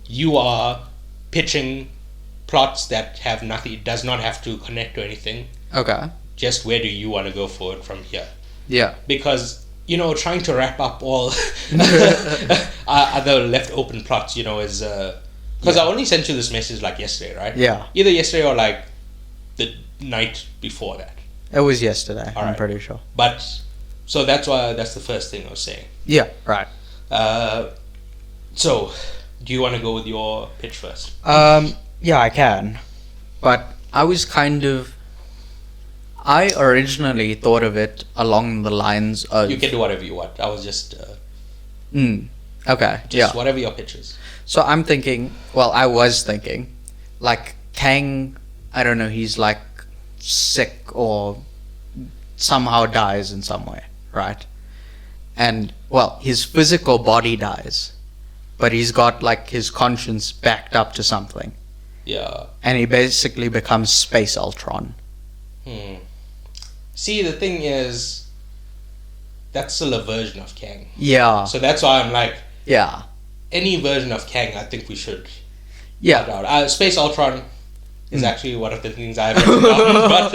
You are pitching plots that have nothing. It does not have to connect to anything. Okay. Just where do you want to go forward from here? Yeah. Because trying to wrap up all other left open plots, is because I only sent you this message like yesterday, right? Yeah. Either yesterday or like the night before that. It was yesterday. All I'm right. pretty sure. But so that's the first thing I was saying. Yeah. Right. So do you want to go with your pitch first? Yeah, I can. But I originally thought of it along the lines of. You can do whatever you want. I was just Okay. Yeah. whatever your pitch is. So I was thinking, like Kang, I don't know, he's like sick or somehow dies in some way, right? And, his physical body dies, but he's got like his conscience backed up to something. Yeah. And he basically becomes Space Ultron. See, the thing is, that's still a version of Kang. Yeah. So that's why I'm like, Yeah. any version of Kang, I think we should Yeah. cut out. Space Ultron is actually one of the things I have written down.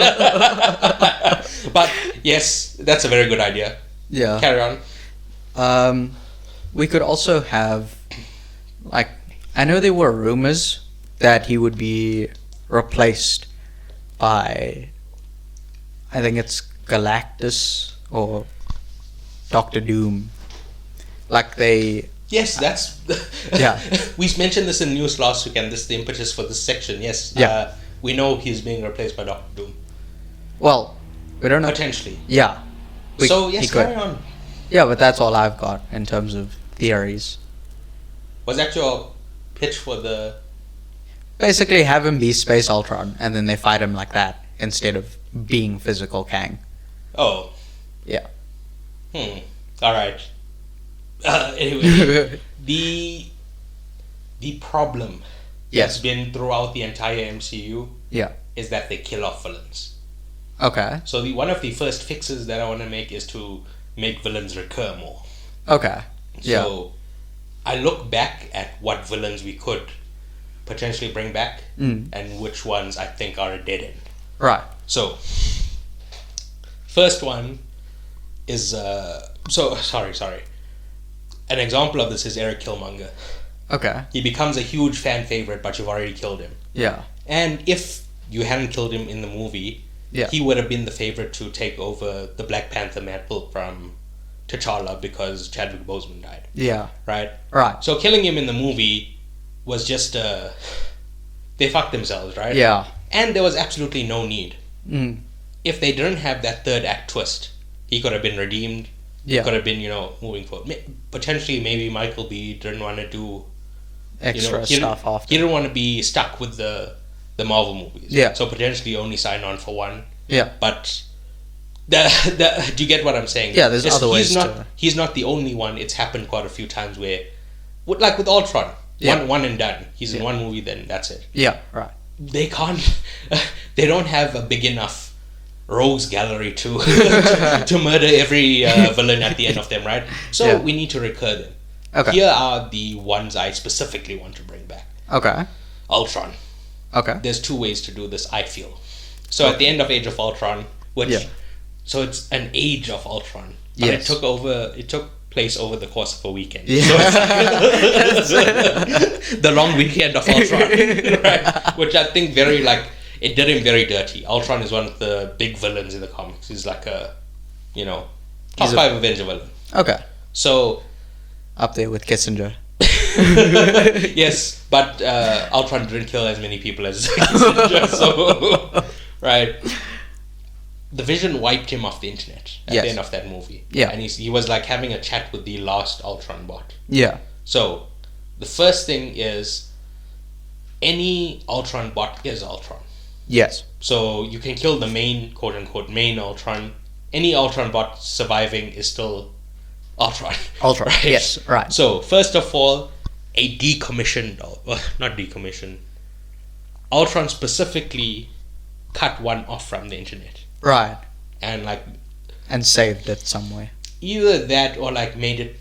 But yes, that's a very good idea. Yeah. Carry on. We could also have, like, I know there were rumors that he would be replaced by, I think it's Galactus or Doctor Doom. Like they. Yes, that's. Yeah. We mentioned this in news last week, and this is the impetus for this section. Yes. Yeah. We know he's being replaced by Doctor Doom. Well, we don't know. Potentially. Yeah. So he yes, could. carry on. Yeah, but that's all I've got in terms of theories. Was that your pitch for the? Basically, have him be Space Ultron, and then they fight him like that instead of being physical Kang. Oh. Yeah. All right. Anyway, the problem Yes. that's been throughout the entire MCU Yeah. is that they kill off villains. Okay. So one of the first fixes that I want to make is to make villains recur more. Okay. Yeah. So I look back at what villains we could potentially bring back and which ones I think are a dead end. Right. So first one is sorry. An example of this is Eric Killmonger. Okay. He becomes a huge fan favorite, but you've already killed him. Yeah. And if you hadn't killed him in the movie, Yeah. he would have been the favorite to take over the Black Panther mantle from T'Challa because Chadwick Boseman died. Yeah. Right? Right. So killing him in the movie was just they fucked themselves, right? Yeah. And there was absolutely no need. Mm. If they didn't have that third act twist, he could have been redeemed. Yeah. He could have been, moving forward. Potentially, maybe Michael B. didn't want to do Extra he didn't- stuff after. He didn't want to be stuck with the Marvel movies. Yeah. So potentially only sign on for one. Yeah. But do you get what I'm saying? Yeah, there's other ways He's not the only one. It's happened quite a few times where, like with Ultron, Yeah. one and done. He's in one movie, then that's it. Yeah. Right. They can't. They don't have a big enough rogues gallery to to murder every villain at the end of them, right? So Yeah. we need to recur them. Okay. Here are the ones I specifically want to bring back. Okay. Ultron. Okay. There's two ways to do this, I feel. So at the end of Age of Ultron, so it's an Age of Ultron, but Yes. it took place over the course of a weekend. Yeah. So it's the long weekend of Ultron, right? Which I think it did him very dirty. Ultron is one of the big villains in the comics. He's like a, top 5 Avenger villain. Okay. So Up there with Kissinger. yes, but Ultron didn't kill as many people as Kissinger, so right? The Vision wiped him off the internet at Yes. the end of that movie. Yeah. And he was like having a chat with the last Ultron bot. Yeah. So, the first thing is any Ultron bot is Ultron. Yes. So, you can kill the main, quote unquote, main Ultron. Any Ultron bot surviving is still Ultron. Ultron. Right? Yes. Right. So, first of all, a decommissioned, not decommissioned, Ultron specifically cut one off from the internet. Right. And like And saved it somewhere. either that or like made it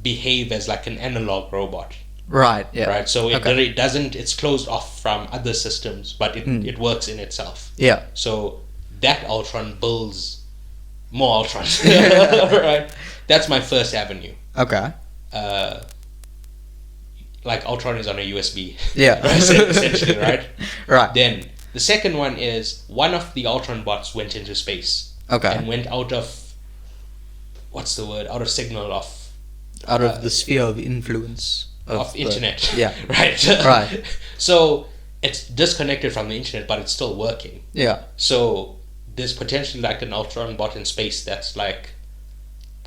behave as like an analog robot. Right. Yeah. Right. So it Okay. really doesn't, it's closed off from other systems, but it works in itself. Yeah. So that Ultron builds more Ultrons. Right. That's my first avenue. Okay. Like Ultron is on a USB. Yeah. Right, essentially, right? Right. Then the second one is one of the Ultron bots went into space. Okay. And went out of, what's the word? Out of signal of Out of the sphere of influence of the internet. Yeah. Right. Right. So it's disconnected from the internet, but it's still working. Yeah. So there's potentially like an Ultron bot in space that's like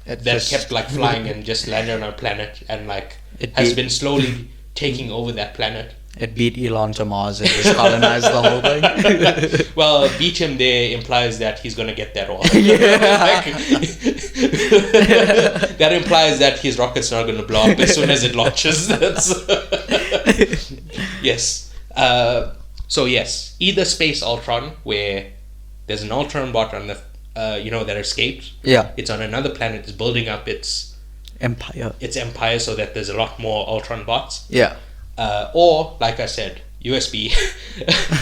It that just- kept like flying and just landed on a planet and like It has beat- been slowly taking over that planet. It beat Elon to Mars and just colonized the whole thing. Well, beat him there implies that he's gonna get that all. That implies that his rocket's not gonna blow up as soon as it launches. Yes. So yes, either Space Ultron, where there's an Ultron bot on the, that escaped. Yeah. It's on another planet. It's building up its Empire. empire so that there's a lot more Ultron bots. Yeah. Or, like I said, USB.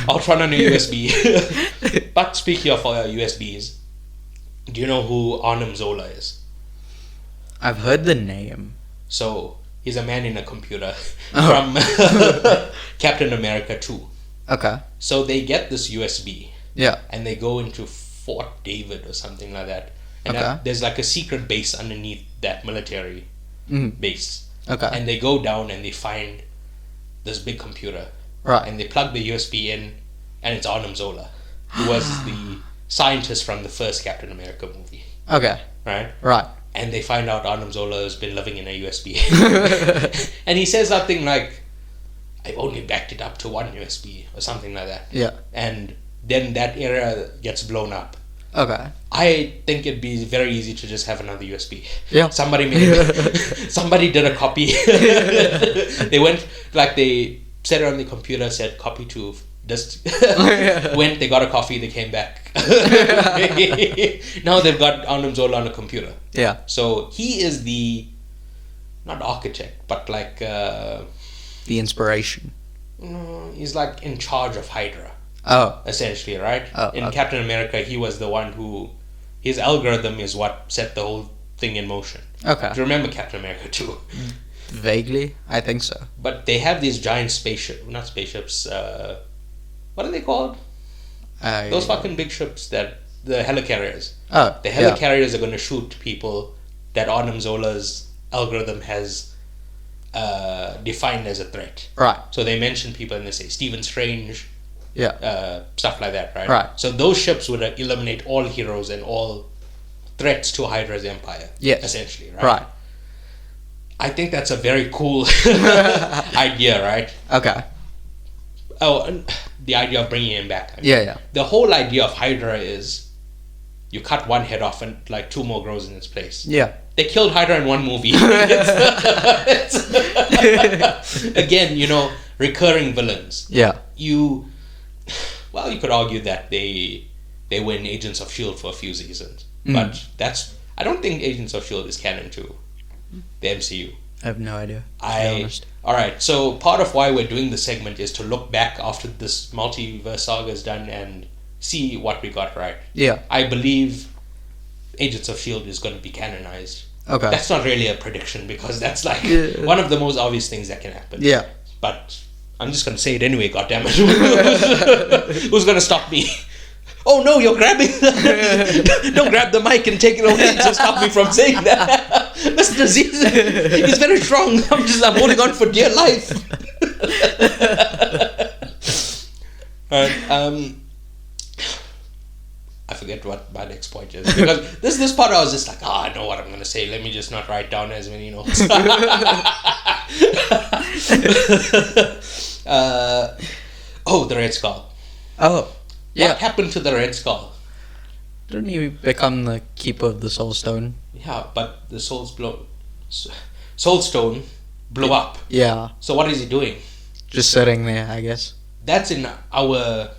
Ultron on a USB. But speaking of USBs, do you know who Arnim Zola is? I've heard the name. So, he's a man in a computer Oh. from Captain America 2. Okay. So, they get this USB Yeah. and they go into Fort David or something like that. And Okay. there's like a secret base underneath that military Mm. base. Okay. And they go down and they find this big computer. Right. And they plug the USB in, and it's Arnim Zola, who was the scientist from the first Captain America movie, Okay. right? Right. And they find out Arnim Zola has been living in a USB. And he says something like, I've only backed it up to one USB, or something like that. Yeah. And then that area gets blown up. Okay. I think it'd be very easy to just have another USB. Yeah. Somebody somebody did a copy. They went, like they set it on the computer, said copy to this. Went, they got a coffee, they came back. Now they've got Arnim Zola on a computer. Yeah. So he is the, not architect, but like, The inspiration. he's like in charge of Hydra. Oh. Essentially, right? Oh, in okay. Captain America, he was the one who, his algorithm is what set the whole thing in motion. Okay. Do you remember Captain America 2? Vaguely, I think so. But they have these giant not spaceships, what are they called? Those fucking big ships that, the helicarriers. Oh. The yeah. helicarriers are going to shoot people that Arnim Zola's algorithm has defined as a threat. Right. So they mention people and they say Stephen Strange, Yeah. stuff like that, right? Right. So those ships would eliminate all heroes and all threats to Hydra's empire. Yes. Essentially, right? Right. I think that's a very cool idea, right? Okay. Oh, and the idea of bringing him back. I mean, Yeah. Yeah. the whole idea of Hydra is you cut one head off and like two more grows in its place. Yeah. They killed Hydra in one movie. Again, recurring villains. Yeah. You could argue that they were in Agents of S.H.I.E.L.D. for a few seasons. But I don't think Agents of S.H.I.E.L.D. is canon to the MCU. I have no idea. To be honest. Alright, so part of why we're doing this segment is to look back after this multiverse saga is done and see what we got right. Yeah. I believe Agents of S.H.I.E.L.D. is going to be canonized. Okay. That's not really a prediction because that's like Yeah. one of the most obvious things that can happen. Yeah. But I'm just going to say it anyway, goddammit. Who's going to stop me? Oh no, you're grabbing don't grab the mic and take it away to stop me from saying that. Mr. Aziz is very strong. I'm holding on for dear life. Alright, I forget what my next point is, because this part I was just like, I know what I'm gonna say. Let me just not write down as many notes. The Red Skull. Oh, yeah. What happened to the Red Skull? Didn't he become the keeper of the Soul Stone? Yeah, but the Soul Stone blew up. Yeah. So what is he doing? Just sitting there, I guess. That's in our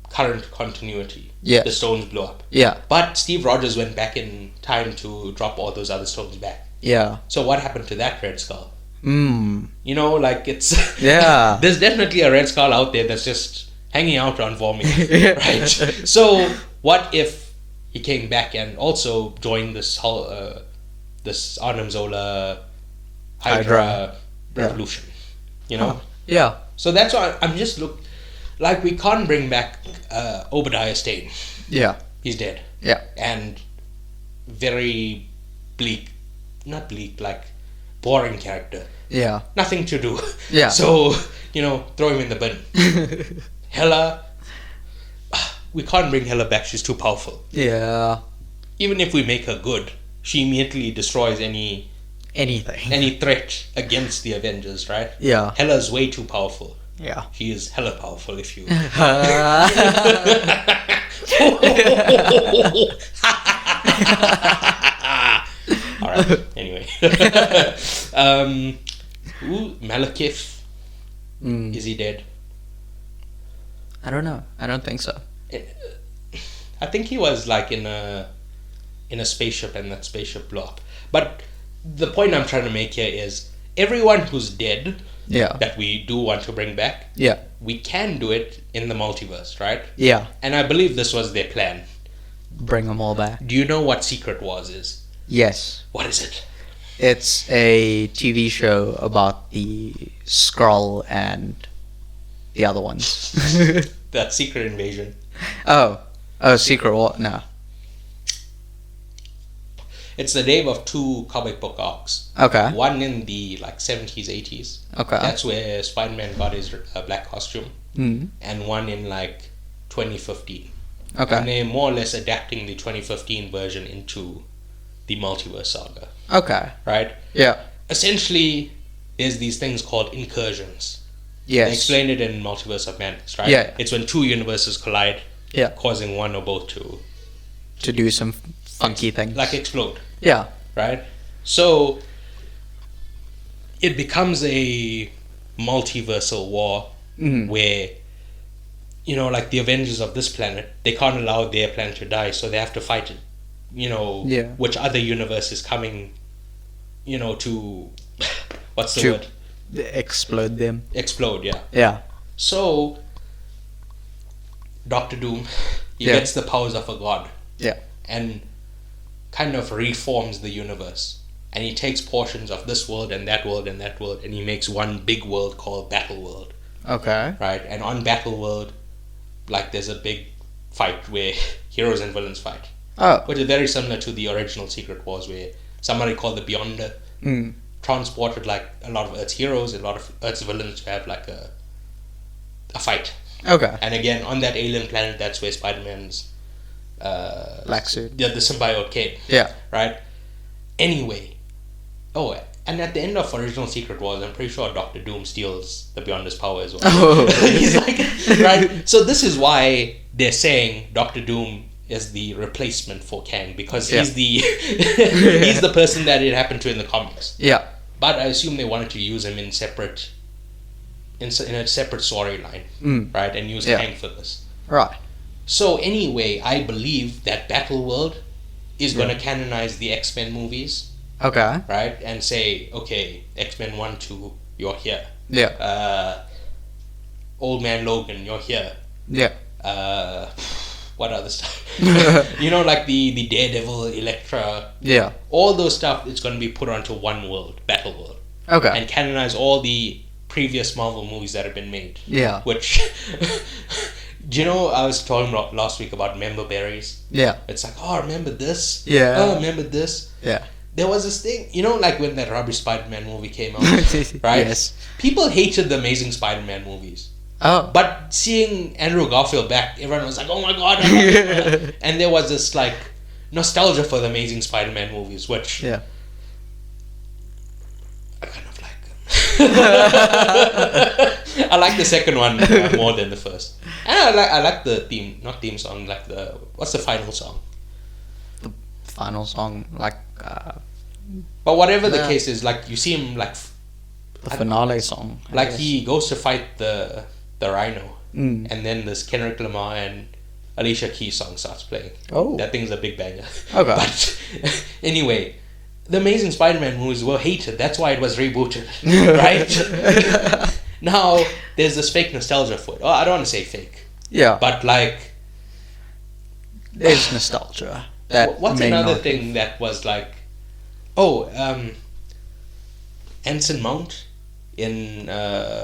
current continuity. Yeah. The stones blew up. Yeah. But Steve Rogers went back in time to drop all those other stones back. Yeah. So what happened to that Red Skull? Hmm. You know, like it's... Yeah. There's definitely a Red Skull out there that's just hanging out on Vormir. Right? So what if he came back and also joined this whole... this Arnim Zola Hydra revolution? You know? Oh, yeah. So that's why I'm just like we can't bring back Obadiah Stane. Yeah. He's dead. Yeah. And very bleak, not bleak, like boring character. Yeah. Nothing to do. Yeah. So, throw him in the bin. Hela, we can't bring Hela back. She's too powerful. Yeah. Even if we make her good, she immediately destroys any threat against the Avengers, right? Yeah. Hela's way too powerful. Yeah. She is hella powerful if you... Alright, anyway. Malekith, is he dead? I don't know. I don't think so. I think he was like in a spaceship and that spaceship blew up. But the point I'm trying to make here is everyone who's dead... Yeah. That we do want to bring back. Yeah. We can do it in the multiverse, right? Yeah. And I believe this was their plan. Bring them all back. Do you know what Secret Wars is? Yes. What is it? It's a TV show about the Skrull and the other ones. That Secret Invasion. Oh, Secret War? No. It's the name of two comic book arcs. Okay. One in the 70s, 80s. Okay. That's where Spider-Man got his black costume. Mm. And one in 2015. Okay. And they're more or less adapting the 2015 version into the multiverse saga. Okay. Right? Yeah. Essentially, there's these things called incursions. Yes. They explained it in Multiverse of Madness, right? Yeah. It's when two universes collide, Yeah. causing one or both to do some funky things. like explode, Yeah. right? So it becomes a multiversal war where like the Avengers of this planet, they can't allow their planet to die, so they have to fight it. Which other universe is coming, to what's the word? Explode them. Explode, yeah. Yeah. So Doctor Doom, he gets the powers of a god. Yeah. And kind of reforms the universe. And he takes portions of this world and that world and that world, and he makes one big world called Battle World. Okay. Right? And on Battle World, there's a big fight where heroes and villains fight. Oh. Which is very similar to the original Secret Wars, where somebody called the Beyonder transported a lot of Earth's heroes and a lot of Earth's villains to have a fight. Okay. And again, on that alien planet, that's where Spider-Man's black suit. Yeah, the symbiote came. Yeah. Right? Anyway. Oh, and at the end of original Secret Wars, I'm pretty sure Doctor Doom steals the Beyonder's power as well. Oh. He's right? So this is why they're saying Doctor Doom is the replacement for Kang, because he's he's the person that it happened to in the comics. Yeah. But I assume they wanted to use him in a separate storyline, right? And use Kang for this. Right. So anyway, I believe that Battle World is going to canonize the X-Men movies, Okay. right? And say, okay, X-Men 1, 2, you're here. Yeah. Old Man Logan, you're here. Yeah. What other stuff? the Daredevil, Elektra. Yeah. All those stuff is going to be put onto one world, Battle World. Okay. And canonize all the previous Marvel movies that have been made. Yeah. Which... Do you know, I was talking about last week about member berries? Yeah. It's remember this? Yeah. Oh, remember this? Yeah. There was this thing, when that rubbish Spider-Man movie came out, right? Yes. People hated the Amazing Spider-Man movies. Oh. But seeing Andrew Garfield back, everyone was like, "Oh my god!" And there was this like nostalgia for the Amazing Spider-Man movies, which Yeah. I kind of like them. I like the second one more than the first. And I like the theme song, like what's the final song? The final song, like But whatever the Yeah. case is, like you see him like the finale song. I like guess. he goes to fight the Rhino, Mm. and then this Kendrick Lamar and Alicia Keys song starts playing. Oh. That thing's a big banger. Okay. But anyway, the Amazing Spider-Man movies were hated. That's why it was rebooted, right? Now there's this fake nostalgia for it. Oh, I don't want to say fake, Yeah. but like, There's nostalgia. That what's may another not thing that was like, oh, Anson Mount in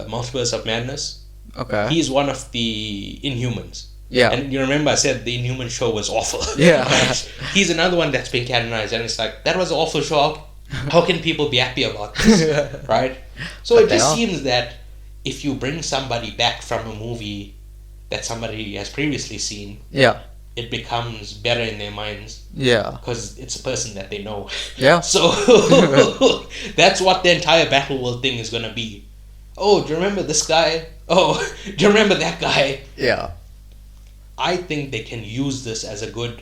Multiverse of Madness. be- Okay. He's one of the Inhumans. Yeah. And you remember I said the Inhuman show was awful. Yeah. Right? He's another one that's been canonized, and it's like, that was an awful show. How can people be happy about this? Right? So But it they just are. seems that if you bring somebody back from a movie that somebody has previously seen, Yeah. it becomes better in their minds Yeah. because it's a person that they know. Yeah. So that's what the entire Battle World thing is going to be. Oh, do you remember this guy? Oh, do you remember that guy? Yeah. I think they can use this as a good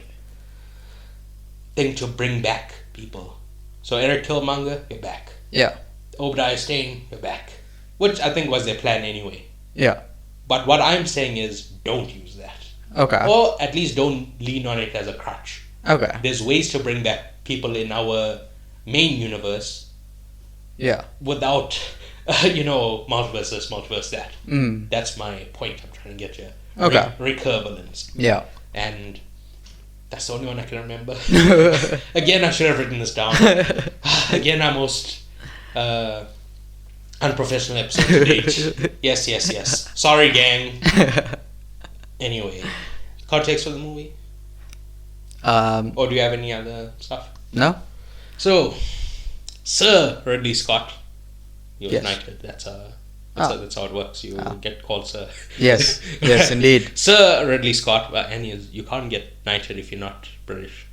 thing to bring back people. So Eric Killmonger, you're back. Yeah. Obadiah Stane, you're back. Which I think was their plan anyway. Yeah. But what I'm saying is, don't use that. Okay. Or at least don't lean on it as a crutch. Okay. There's ways to bring back people in our main universe Yeah. without, multiverse this, multiverse that. Mm. That's my point I'm trying to get you. Okay. Recurvalence. Yeah. And that's the only one I can remember. Again, I should have written this down. Again, our most unprofessional episode to date. Yes. Sorry, gang. Anyway, context for the movie? Or do you have any other stuff? No? So, Sir Ridley Scott, he was Yes. knighted. That's how it works. You get called Sir. Yes. Yes, indeed. Sir Ridley Scott, and you can't get knighted if you're not British.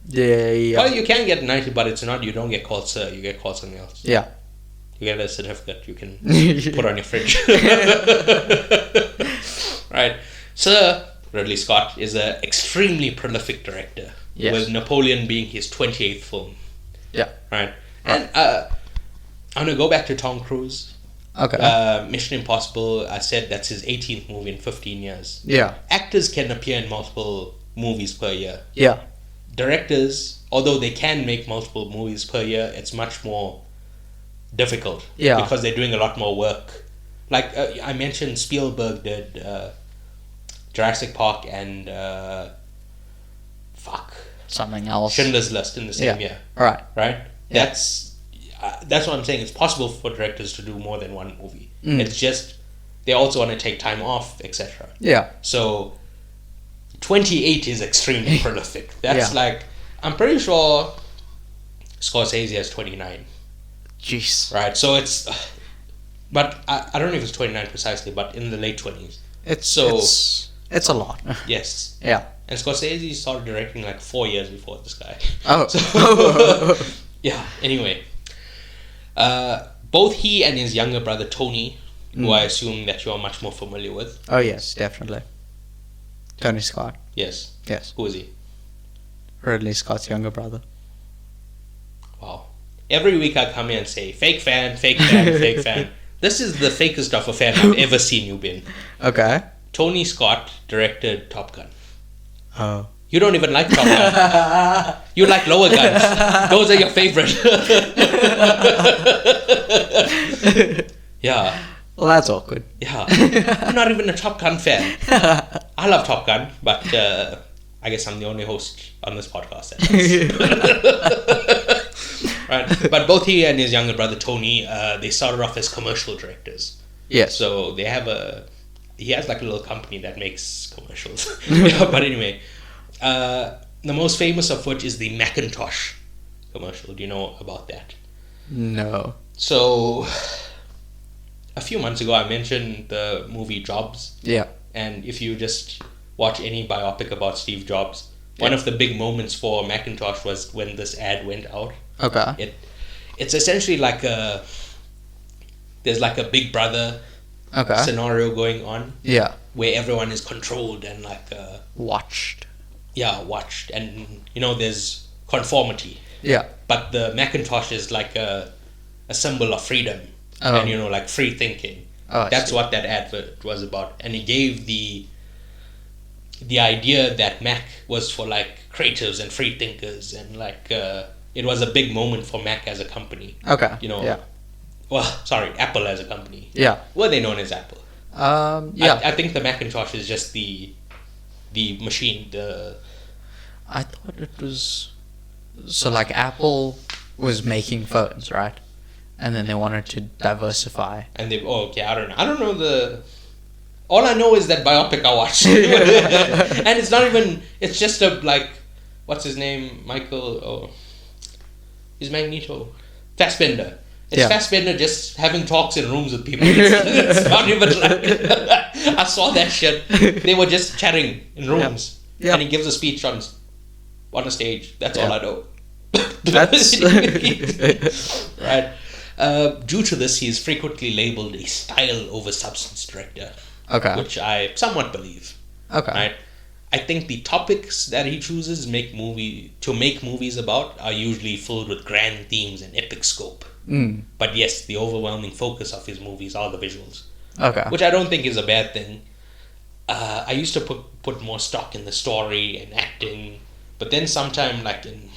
Yeah. Well, you can get knighted, but it's not. You don't get called Sir. You get called something else. Yeah. You get a certificate you can put on your fridge. Right. Sir Ridley Scott is an extremely prolific director. Yes. With Napoleon being his 28th film. Yeah. Right. And I'm going to go back to Tom Cruise. Okay. Mission Impossible, I said that's his 18th movie in 15 years. Yeah. Actors can appear in multiple movies per year. Yeah. Directors, although they can make multiple movies per year, it's much more difficult. Yeah. Because they're doing a lot more work. Like I mentioned, Spielberg did Jurassic Park and Something else. Schindler's List in the same year. Right. Right? Yeah. That's what I'm saying. It's possible for directors to do more than one movie. Mm. It's just they also want to take time off, etc. Yeah. So 28 is extremely prolific. That's Yeah. like, I'm pretty sure Scorsese has 29, Jeez. right? So it's, but I don't know if it's 29 precisely, but in the late 20s. It's a lot. Yes. Yeah. And Scorsese started directing like 4 years before this guy. Oh. So, yeah, anyway. Both he and his younger brother Tony, who I assume that you are much more familiar with. Oh yes, definitely. Tony Scott. Yes. Yes. Who is he? Ridley Scott's younger brother. Wow. Every week I come here and say, fake fan, fake fan, fake fan. This is the fakest of a fan I've ever seen you been. Okay. Tony Scott directed Top Gun. Oh. You don't even like Top Gun. You like lower guns. Those are your favorite. Yeah. Well, that's awkward. Yeah. I'm not even a Top Gun fan. I love Top Gun, but I guess I'm the only host on this podcast that does. Right. But both he and his younger brother Tony, they started off as commercial directors. Yes. So they have he has like a little company that makes commercials. Yeah, but anyway, the most famous of which is the Macintosh commercial. Do you know about that? No. So a few months ago I mentioned the movie Jobs, Yeah. and if you just watch any biopic about Steve Jobs, one Yeah. of the big moments for Macintosh was when this ad went out. Okay. It's essentially like there's like a Big Brother Okay. scenario going on Yeah. where everyone is controlled and like Watched. watched, and there's conformity. Yeah. But the Macintosh is like a symbol of freedom Oh. and like free thinking. Oh, I That's see. what that advert was about, and it gave the idea that Mac was for like creatives and free thinkers, and like it was a big moment for Mac as a company. Okay. Yeah. Well, sorry, Apple as a company. Yeah. Were they known as Apple? Yeah. I think the Macintosh is just the machine. I thought it was so like Apple was making phones, right? And then they wanted to diversify. And they I don't know all I know is that biopic I watched. And it's not even, it's just a like, what's his name? Michael, he's Magneto. Fassbender. It's Yeah. Fassbender just having talks in rooms with people. It's not even like, I saw that shit. They were just chatting in rooms. Yeah. And he gives a speech on a stage. That's all Yeah. I know. That's Right. Due to this, he is frequently labeled a style over substance director, okay. which I somewhat believe. Okay. Right. I think the topics that he chooses to make movies about are usually filled with grand themes and epic scope. Mm. But yes, the overwhelming focus of his movies are the visuals, Okay. which I don't think is a bad thing. I used to put more stock in the story and acting, but then sometime like in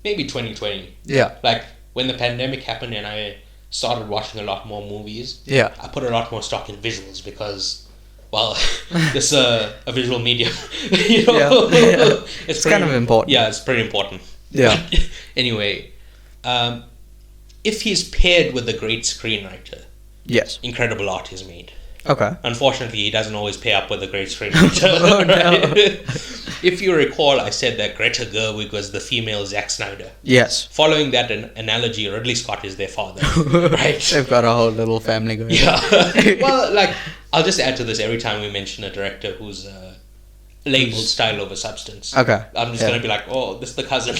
maybe 2020, Yeah. like when the pandemic happened and I started watching a lot more movies, Yeah. I put a lot more stock in visuals because, well, this a visual medium, Yeah. It's pretty- kind of important. Yeah, it's pretty important. Yeah. Anyway, if he's paired with a great screenwriter, Yes. incredible art is made. Okay. Unfortunately, he doesn't always pair up with a great screenwriter. Oh, no. Right? If you recall, I said that Greta Gerwig was the female Zack Snyder. Yes. Following that analogy, Ridley Scott is their father, right? They've got a whole little family going. Yeah. Well, like, I'll just add to this every time we mention a director who's labeled style over substance. Okay. I'm just Yeah. gonna be like, oh, this is the cousin.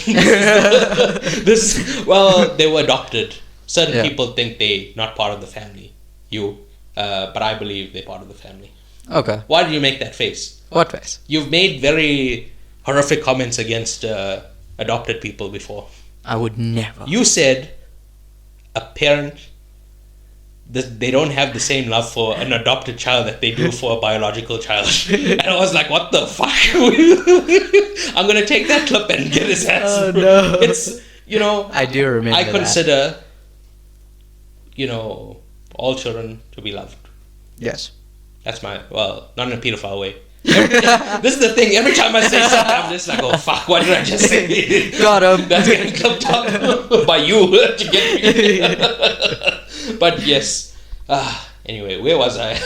Well, they were adopted. Certain Yeah. people think they not part of the family. But I believe they're part of the family. Okay. Why did you make that face? What face? You've made very horrific comments against adopted people before. I would never. You said a parent, they don't have the same love for an adopted child that they do for a biological child. And I was like, what the fuck? I'm going to take that clip and get his ass. Oh, no. It's, I do remember I that. consider, all children to be loved. Yes. That's not in a pedophile way. This is the thing, every time I say something, I'm just like, oh fuck, what did I just say? Got him. That's getting clipped up by you to get me. But yes. Anyway, where was I?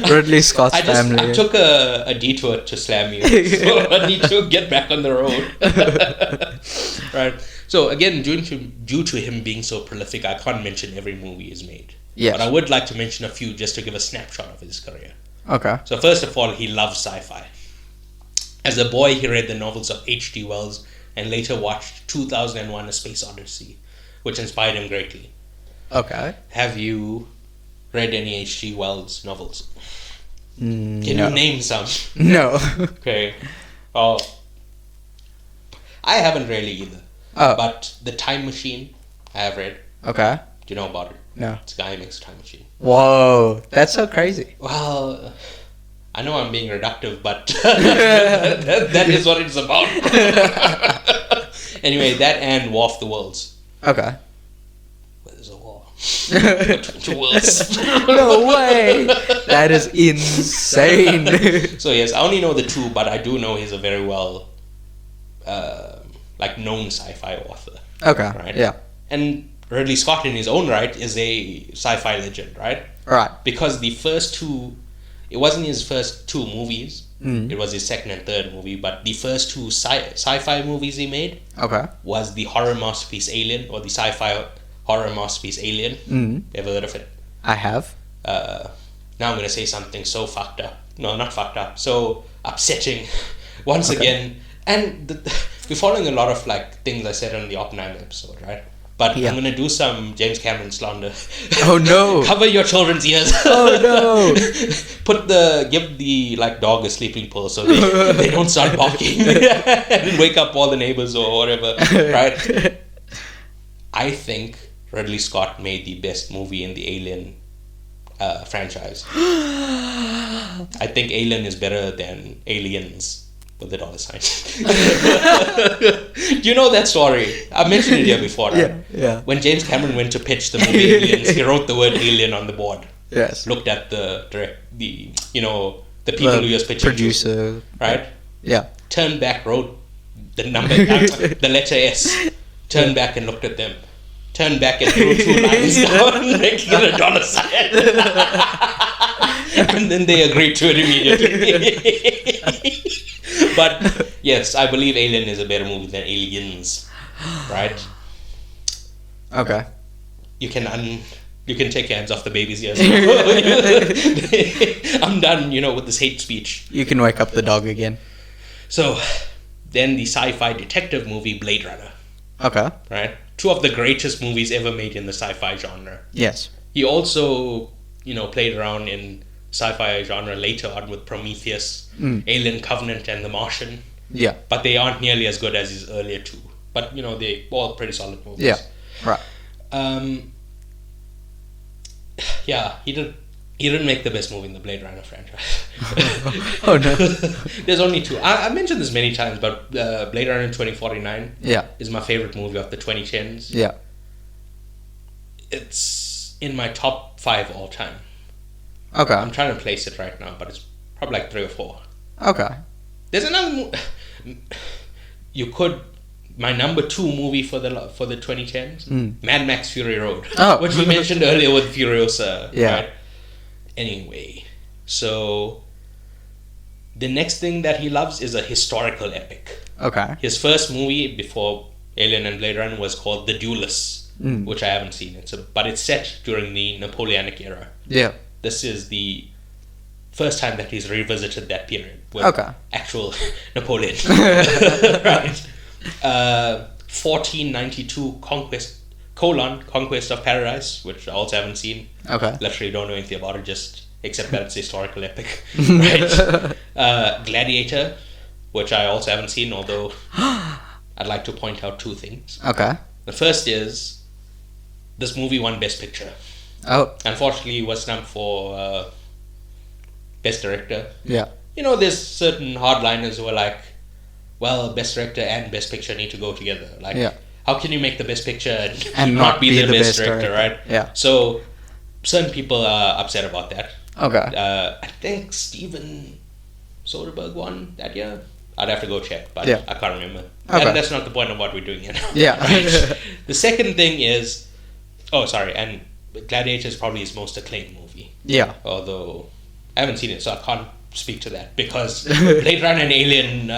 Ridley Scott's family. I took a detour to slam you. So I need to get back on the road. Right. So again, due to him being so prolific, I can't mention every movie he's made. Yes. But I would like to mention a few just to give a snapshot of his career. Okay. So first of all, he loves sci-fi. As a boy, he read the novels of H.G. Wells and later watched 2001: A Space Odyssey, which inspired him greatly. Okay. Have you read any H.G. Wells novels? Can No. you name some? No. Okay. Oh, I haven't really either. Oh. But The Time Machine, I have read. Okay. Do you know about it? No. It's a guy who makes a time machine. Whoa. That's so crazy. Well, I know I'm being reductive, but that is what it's about. Anyway, that and War of the Worlds. Okay. Well, there's a war between two worlds. No way. That is insane. So yes, I only know the two, but I do know he's a very well, known sci-fi author. Okay. Right. Yeah. And Ridley Scott, in his own right, is a sci-fi legend, right? Right. Because the first two, it wasn't his first two movies. Mm. It was his second and third movie, but the first two sci-fi movies he made Okay. was the horror masterpiece Alien, or the sci-fi horror masterpiece Alien. Ever heard of it? I have. Now I'm going to say something so fucked up. No, not fucked up. So upsetting. Once again. And we're following a lot of like things I said on the Oppenheimer episode, right? But I'm going to do some James Cameron slander. Oh no. Cover your children's ears. Oh no. Give the like dog a sleeping pill so they don't start barking and wake up all the neighbors or whatever, right? I think Ridley Scott made the best movie in the Alien franchise. I think Alien is better than Aliens with the dollar sign. Do you know that story? I mentioned it here before, right? Yeah. When James Cameron went to pitch the movie Aliens, he wrote the word alien on the board. Yes. Looked at the people who he was pitching producer, to, right? Yeah. Turned back, wrote the number, the letter S. Turned back and looked at them. Turned back and threw 2 lines down, making it a dollar sign. And then they agreed to it immediately. But yes, I believe Alien is a better movie than Aliens, right? Okay. You can take your hands off the baby's ears. I'm done, with this hate speech. You can wake up the dog again. So, then the sci-fi detective movie Blade Runner. Okay. Right? 2 of the greatest movies ever made in the sci-fi genre. Yes. He also, played around in sci-fi genre later on with Prometheus, Alien Covenant, and The Martian. Yeah. But they aren't nearly as good as his earlier 2. But, they're all pretty solid movies. Yeah. Right. Yeah, he didn't make the best movie in the Blade Runner franchise. Oh no. There's only 2. I mentioned this many times, but Blade Runner 2049 is my favorite movie of the 2010s. Yeah. It's in my top 5 all time. Okay. I'm trying to place it right now, but it's probably like 3 or 4. Okay. There's another movie. My number 2 movie for the 2010s, Mad Max Fury Road, which we mentioned earlier with Furiosa. Yeah. Right? Anyway, so the next thing that he loves is a historical epic. Okay. His first movie before Alien and Blade Runner was called The Duelists, which I haven't seen. But it's set during the Napoleonic era. Yeah. This is the first time that he's revisited that period with actual Napoleon. Right. 1492 Conquest of Paradise, which I also haven't seen. Okay. Literally don't know anything about it, except that it's a historical epic. Right. Gladiator, which I also haven't seen, although I'd like to point out 2 things. Okay. The first is this movie won Best Picture. Oh. Unfortunately, it was stumped for Best Director. Yeah. There's certain hardliners who are like, well, Best Director and Best Picture need to go together. Like, how can you make the Best Picture and not be the best director, right? Yeah. So, certain people are upset about that. Okay. I think Steven Soderbergh won that year. I'd have to go check, but I can't remember. Okay. And that's not the point of what we're doing here now. Yeah. Right? The second thing is, and Gladiator is probably his most acclaimed movie. Yeah. Although I haven't seen it, so I can't speak to that because Blade Runner and Alien,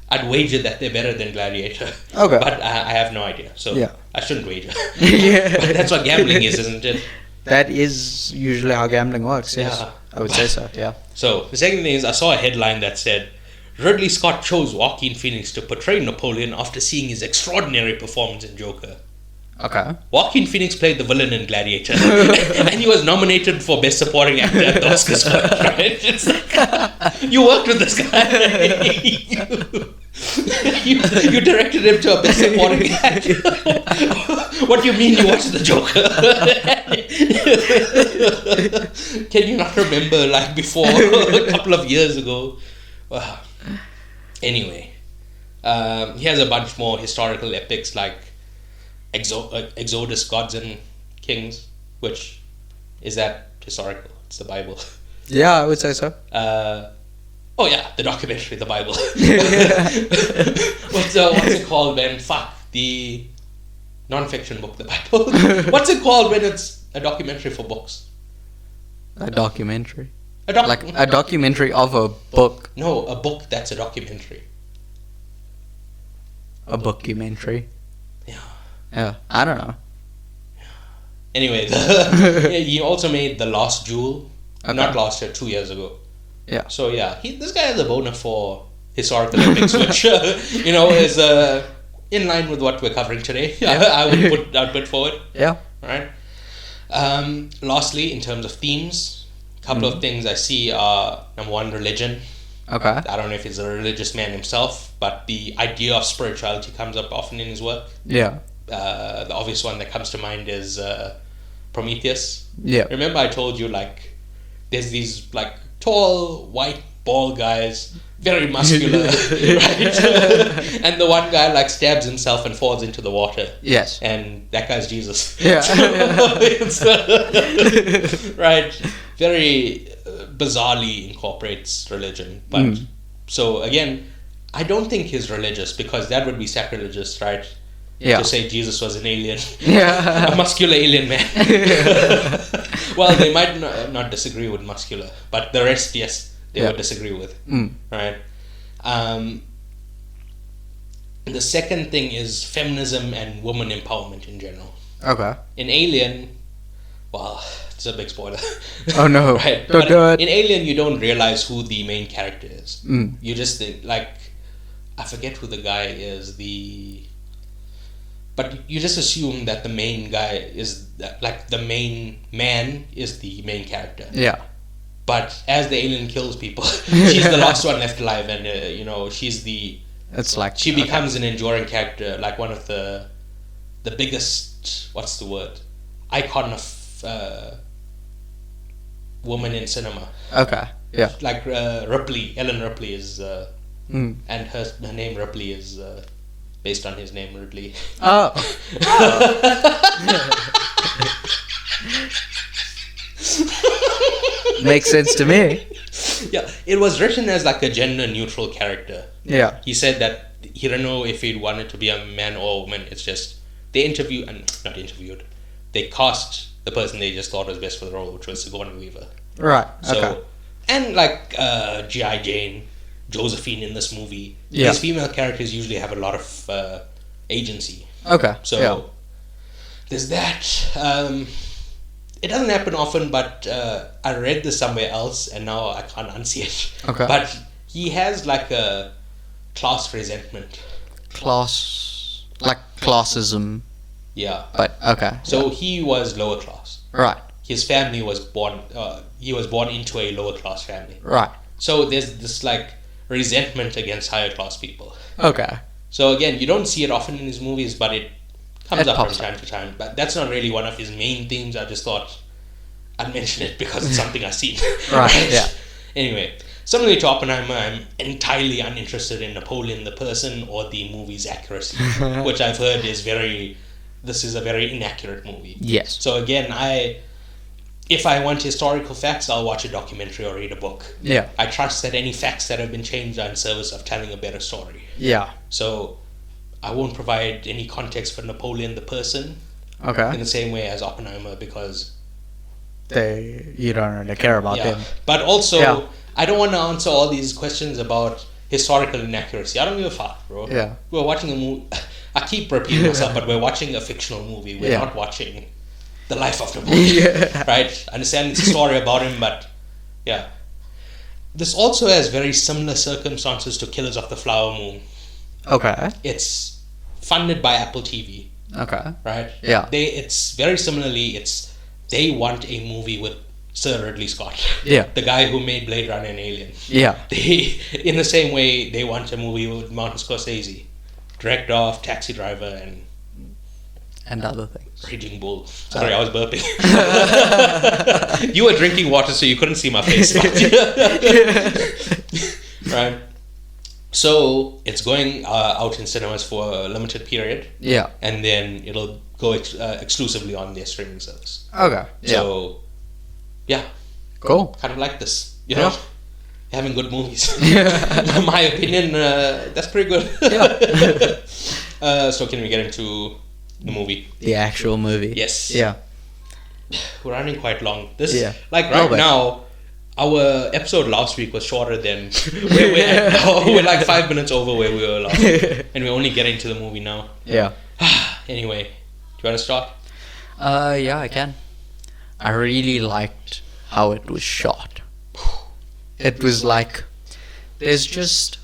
I'd wager that they're better than Gladiator. Okay. But I have no idea, so I shouldn't wager. Yeah. But that's what gambling is, isn't it? That is usually how gambling works, yes. Yeah. I would say so, yeah. So, the second thing is I saw a headline that said, Ridley Scott chose Joaquin Phoenix to portray Napoleon after seeing his extraordinary performance in Joker. Okay. Joaquin Phoenix played the villain in Gladiator. And he was nominated for Best Supporting Actor at the Oscars. Right? It's like, you worked with this guy. you directed him to a Best Supporting Actor. What do you mean you watched the Joker? Can you not remember, like, before, a couple of years ago? Wow. Anyway, he has a bunch more historical epics like Exodus, Gods and Kings, which is that historical? It's the Bible. Yeah, I would say so. The documentary, the Bible. What's it called, man? The non-fiction book, the Bible. What's it called when it's a documentary for books? A documentary? Like a documentary of a book. No, a book that's a documentary. A bookumentary. Yeah. Yeah. I don't know. Anyway, he also made The Lost Jewel. Okay. Not last year, 2 years ago. Yeah. So yeah, this guy has a boner for historical epics, which is in line with what we're covering today. I would put forward. Yeah. Right. Lastly, in terms of themes, a couple of things I see are, number one, religion. Okay. I don't know if he's a religious man himself, but the idea of spirituality comes up often in his work. Yeah. The obvious one that comes to mind is Prometheus. Yeah. Remember I told you, like, there's these, like, tall, white, bald guys, very muscular, right? And the one guy, like, stabs himself and falls into the water. Yes. And that guy's Jesus. Yeah. Right. Very bizarrely incorporates religion. But so, again, I don't think he's religious, because that would be sacrilegious, right? Yeah. To say Jesus was an alien. Yeah. A muscular alien man. Well, they might not disagree with muscular, but the rest, yes, they would disagree with. Right? The second thing is feminism and woman empowerment in general. Okay. In Alien, well, it's a big spoiler. Oh no. Right? Don't But do it. in Alien, you don't realize who the main character is. You just think, like, I forget who the guy is, but you just assume that the main guy is, like, the main man is the main character. Yeah. But as the alien kills people, she's the last one left alive, and she's the. It's like She becomes an enduring character, like one of the biggest. What's the word? Icon of woman in cinema. Okay. Yeah. Like Ripley, Ellen Ripley is, and her name Ripley is based on his name Ridley. Oh. Makes sense to me. Yeah, it was written as like a gender neutral character. Yeah. He said that he didn't know if he wanted to be a man or a woman. It's just they cast the person they just thought was best for the role, which was Sigourney Weaver. Right. So, Okay. and like G.I. Jane, Josephine in this movie, these female characters usually have a lot of agency. Okay. So there's that. It doesn't happen often, but I read this somewhere else, and now I can't unsee it. Okay. But he has like a class resentment. Classism. Yeah. But okay. So he was lower class. Right. His family was born. He was born into a lower class family. Right. So there's this like resentment against higher class people. Okay. So again, you don't see it often in his movies, but it comes up from pops up. time to time. But that's not really one of his main themes. I just thought I'd mention it because it's something I've seen. Right. Yeah. Anyway, similarly to Oppenheimer, I'm entirely uninterested in Napoleon the person or the movie's accuracy, which I've heard is this is a very inaccurate movie. Yes. So again, if I want historical facts, I'll watch a documentary or read a book. Yeah. I trust that any facts that have been changed are in service of telling a better story. Yeah. So I won't provide any context for Napoleon the person in Okay. the same way as Oppenheimer, because You don't really care about them. But also, Yeah. I don't want to answer all these questions about historical inaccuracy. I don't give a fuck, bro. Yeah. We're watching a movie. I keep repeating myself, but we're watching a fictional movie. We're not watching the life of Napoleon, right? I understand it's a story about him, but yeah. This also has very similar circumstances to Killers of the Flower Moon. Okay. It's funded by Apple TV, Okay. right? Yeah. It's very similarly. They want a movie with Sir Ridley Scott, Yeah. the guy who made Blade Runner and Alien. Yeah. They, in the same way, they want a movie with Martin Scorsese, director of Taxi Driver And other things. Raging Bull. Sorry, I was burping. You were drinking water, so you couldn't see my face. Right. So it's going out in cinemas for a limited period, Yeah. and then it'll go exclusively on their streaming service. Okay. So, yeah, Cool. kind of like this, Yeah. having good movies. Yeah. In my opinion, that's pretty good. Yeah. So can we get into the movie? The actual movie. Yes. Yeah. We're running quite long. Yeah. Like Little right bit. now, our episode last week was shorter than where we're at now. We're like 5 minutes over where we were last week, and we're only getting to the movie now. Yeah. Anyway, do you want to start? Yeah, I can. I really liked how it was shot. It was like, there's just,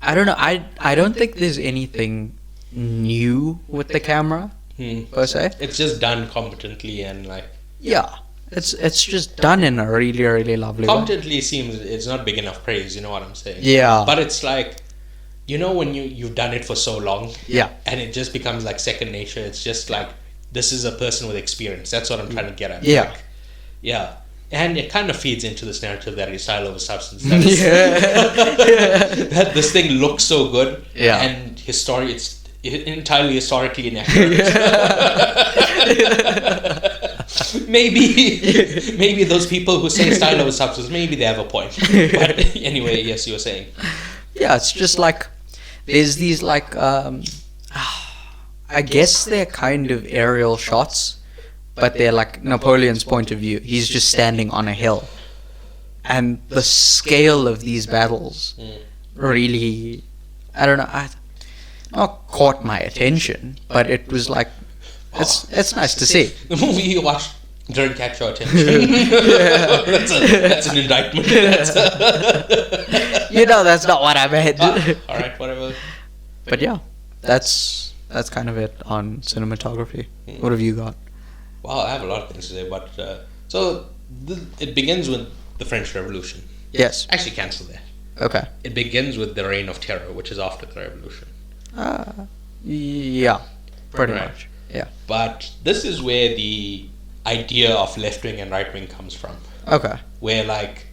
I don't know, I don't think there's anything new with the camera, per se. It's just done competently and like... Yeah, it's just done in a really, really lovely way. Competently seems it's not big enough praise, you know what I'm saying? Yeah. But it's like, you know when you've done it for so long, Yeah. and it just becomes like second nature. It's just like, this is a person with experience. That's what I'm trying to get at. Yeah. Like, yeah. And it kind of feeds into this narrative that is style over substance. That, is, that this thing looks so good, Yeah. and it's entirely historically inaccurate. maybe those people who say style over substance, maybe they have a point. But anyway, yes, you were saying. Yeah, it's just like, there's these like, I guess they're kind of aerial shots, but they're like Napoleon's point of view. He's just standing on a hill. And the scale of these battles really, I don't know, not caught my attention, but it was like, it's nice to see. The movie you watched didn't catch your attention. That's an indictment. You know, that's not what I meant. Alright, whatever. But yeah, that's kind of it on cinematography. What have you got? Wow, I have a lot of things to say, but it begins with the French Revolution. Yes. Actually, cancel that. Okay. It begins with the Reign of Terror, which is after the Revolution. Yeah, pretty Right. much. Yeah. But this is where the idea of left wing and right wing comes from. Okay. Where like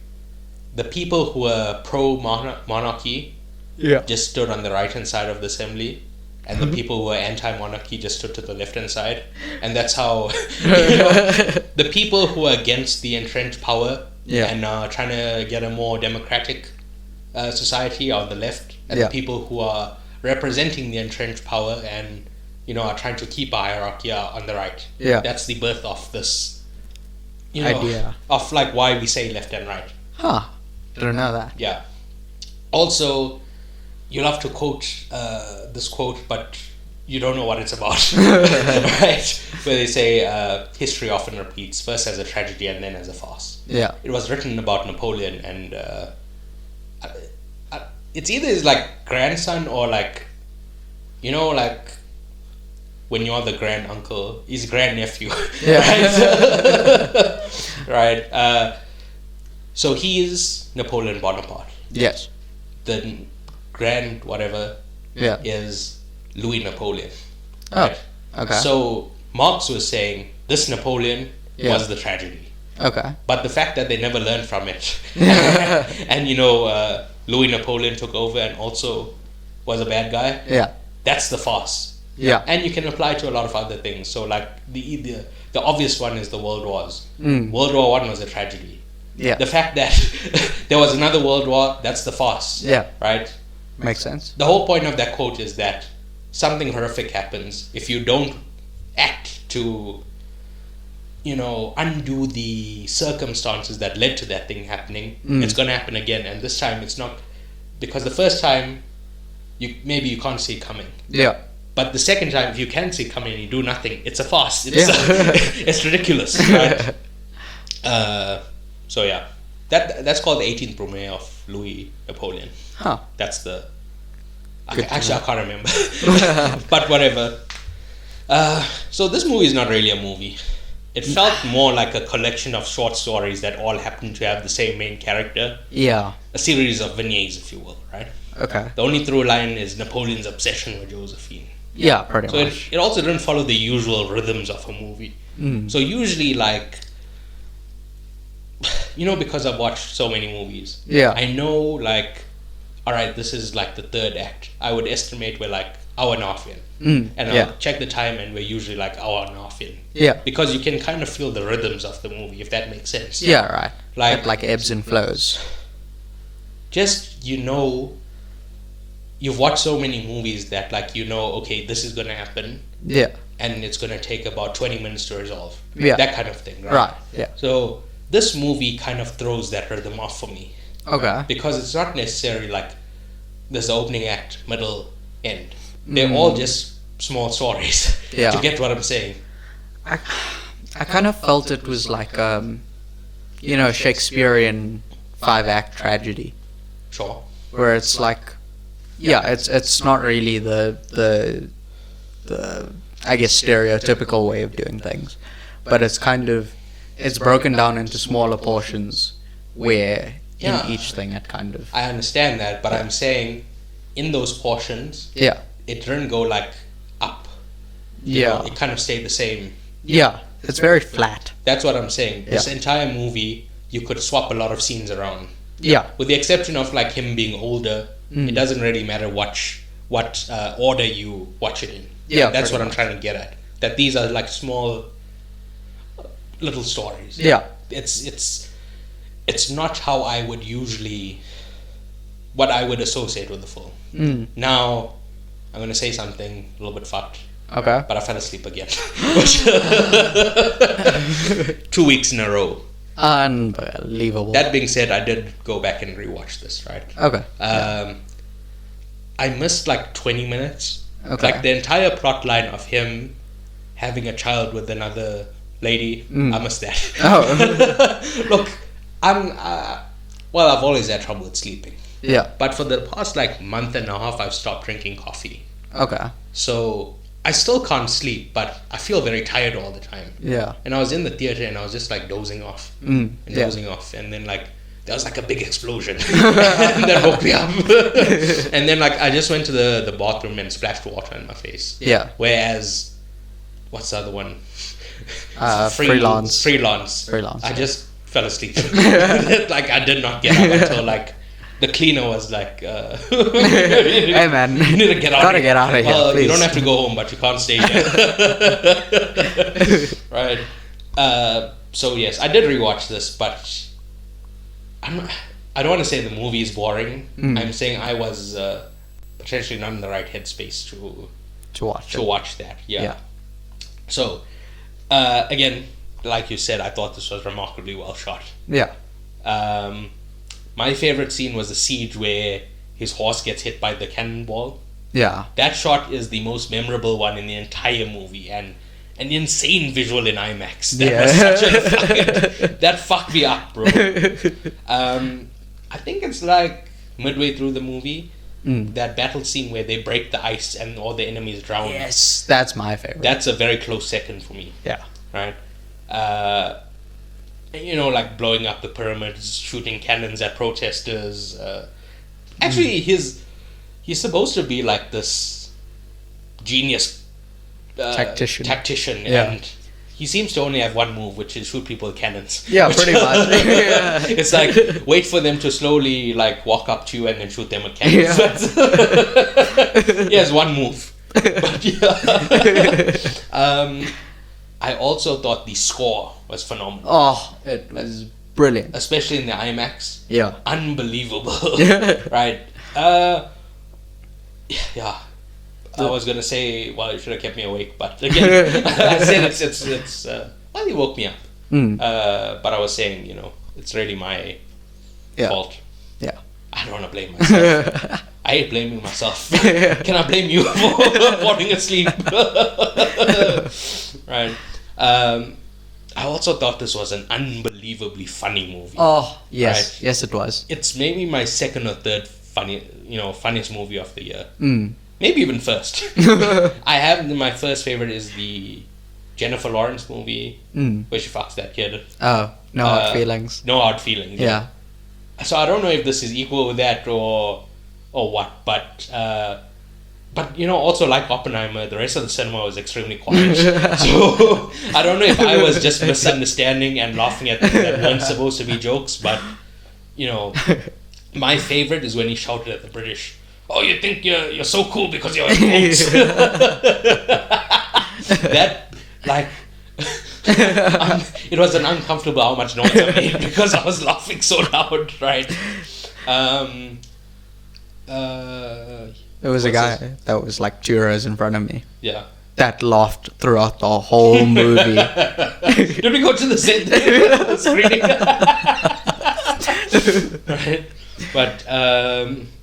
the people who were pro monarchy Yeah. just stood on the right hand side of the assembly, and the people who were anti monarchy just stood to the left hand side, and that's how the people who are against the entrenched power and are trying to get a more democratic society are on the left, and the people who are representing the entrenched power and are trying to keep a hierarchy are on the right. Yeah. That's the birth of this idea of like why we say left and right. Huh. Didn't know that. Yeah. Also, you'll have to quote this quote, but you don't know what it's about. Right? Where they say history often repeats, first as a tragedy and then as a farce. Yeah. It was written about Napoleon, and it's either his like grandson or like like when you're the grand uncle, his grand nephew. Yeah. Right? Right. So he is Napoleon Bonaparte. Yes. The grand whatever is Louis Napoleon. Oh. Right? Okay. So Marx was saying this Napoleon was the tragedy. Okay. But the fact that they never learned from it, and Louis Napoleon took over and also was a bad guy. Yeah. That's the farce. Yeah. And you can apply to a lot of other things. So like the obvious one is the World Wars. World War I was a tragedy. Yeah. The fact that there was another World War, that's the farce. Yeah. Right? Makes sense. The whole point of that quote is that something horrific happens. If you don't act to, undo the circumstances that led to that thing happening, it's going to happen again. And this time it's not, because the first time you can't see it coming. Yeah. But the second time, if you can see it coming and you do nothing, it's a farce. It's ridiculous. Right? So yeah, that's called the 18th Brumaire of Louis Napoleon. Huh. That's the... I can't remember. But whatever. So this movie is not really a movie. It felt more like a collection of short stories that all happen to have the same main character. Yeah. A series of vignettes, if you will, right? Okay. The only through line is Napoleon's obsession with Josephine. Yeah, pretty So much. it also didn't follow the usual rhythms of a movie. So usually, like, because I've watched so many movies, I know, like, all right, this is like the third act. I would estimate we're like hour and a half in. And I'll check the time and we're usually like hour and a half in. Yeah. Because you can kind of feel the rhythms of the movie, if that makes sense. Yeah, right. Like ebbs and flows. Just, you've watched so many movies that like, okay, this is going to happen. Yeah. And it's going to take about 20 minutes to resolve. Yeah. That kind of thing, right? Right, yeah. So this movie kind of throws that rhythm off for me. Okay. Because it's not necessarily like there's the opening act, middle, end. They're all just small stories Yeah. to get what I'm saying. I kind of felt it was like Shakespearean 5-act tragedy, Sure. where it's like, yeah, it's not really the I guess stereotypical way of doing things, but it's kind of, it's broken down into smaller portions where Yeah. in each thing it kind of, I understand that, but I'm saying in those portions, yeah, it didn't go like up. You yeah, know, it kind of stayed the same. yeah, it's very flat. That's what I'm saying. This Yeah. entire movie, you could swap a lot of scenes around. Yeah, With the exception of like him being older, it doesn't really matter what order you watch it in. Yeah, That's what pretty I'm trying to get at. That these are like small little stories. yeah, It's not how I would usually, what I would associate with the film. Now, I'm going to say something a little bit fucked, okay. but I fell asleep again. 2 weeks in a row. Unbelievable. That being said, I did go back and rewatch this, right? Okay. I missed like 20 minutes. Okay. Like the entire plot line of him having a child with another lady. I missed that. Oh. Look, I've always had trouble with sleeping. Yeah. But for the past like month and a half, I've stopped drinking coffee. Okay. So I still can't sleep, but I feel very tired all the time. Yeah. And I was in the theater and I was just like dozing off. And dozing off. And then like, there was like a big explosion. And that woke me up. And then like, I just went to the bathroom and splashed water in my face. Yeah. Whereas, what's the other one? Freelance. Freelance. Freelance, I yeah. just fell asleep. Like, I did not get up until like, the cleaner was like, Hey man, you need to get out gotta of here. get out of here, Well, please. you don't have to go home, but you can't stay here. Right. So yes, I did rewatch this, but I don't want to say the movie is boring. I'm saying I was potentially not in the right headspace to watch to it. watch that. Yeah. Yeah. So again, like you said, I thought this was remarkably well shot. Yeah. My favorite scene was the siege where his horse gets hit by the cannonball. Yeah. That shot is the most memorable one in the entire movie, and an insane visual in IMAX. That was such a that fucked me up, bro. I think it's like midway through the movie, that battle scene where they break the ice and all the enemies drown. Yes, that's my favorite. That's a very close second for me. Yeah. Right? Like blowing up the pyramids, shooting cannons at protesters. Actually, he's supposed to be like this genius tactician, Yeah. and he seems to only have one move, which is shoot people with cannons. Yeah, pretty much. Yeah. It's like, wait for them to slowly like walk up to you and then shoot them with cannons. Yeah. He has one move. But yeah. I also thought the score was phenomenal. Oh, it was brilliant. Especially in the IMAX. Yeah. Unbelievable. Yeah. Right. Yeah. I was gonna say, well, you should have kept me awake, but again, I said it's well, you woke me up. But I was saying, it's really my fault. Yeah. I don't want to blame myself. I hate blaming myself. Can I blame you for falling asleep? Right. I also thought this was an unbelievably funny movie. Oh, yes. Right? Yes, it was. It's maybe my second or third funniest movie of the year. Maybe even first. I have my first favorite is the Jennifer Lawrence movie where she fucks that kid. Oh, No Hard Feelings. No Hard Feelings. Yeah. So I don't know if this is equal with that or what, but also like Oppenheimer, the rest of the cinema was extremely quiet. So I don't know if I was just misunderstanding and laughing at things that weren't supposed to be jokes, but my favorite is when he shouted at the British, "Oh, you think you're so cool because you're adults." That it was an uncomfortable how much noise I made because I was laughing so loud, right? There was a guy that was like 2 rows in front of me Yeah. that laughed throughout the whole movie. Did we go to the same screening? Right. But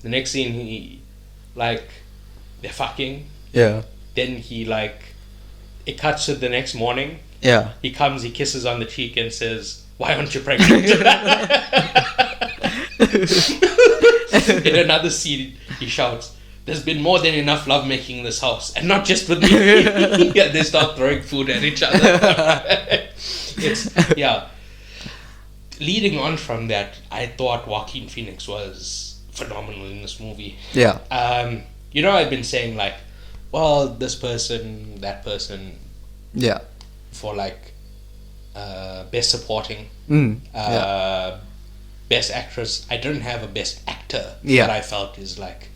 the next scene, they're fucking. Yeah. then he like, it cuts to the next morning. Yeah. He comes, he kisses on the cheek and says, "Why aren't you pregnant?" In another scene, he shouts, "There's been more than enough lovemaking in this house, and not just with me." Yeah, they start throwing food at each other. Leading on from that, I thought Joaquin Phoenix was phenomenal in this movie. Yeah. I've been saying like, well, this person, that person, Yeah. for like best supporting, Yeah. best actress. I don't have a best actor Yeah. that I felt is like,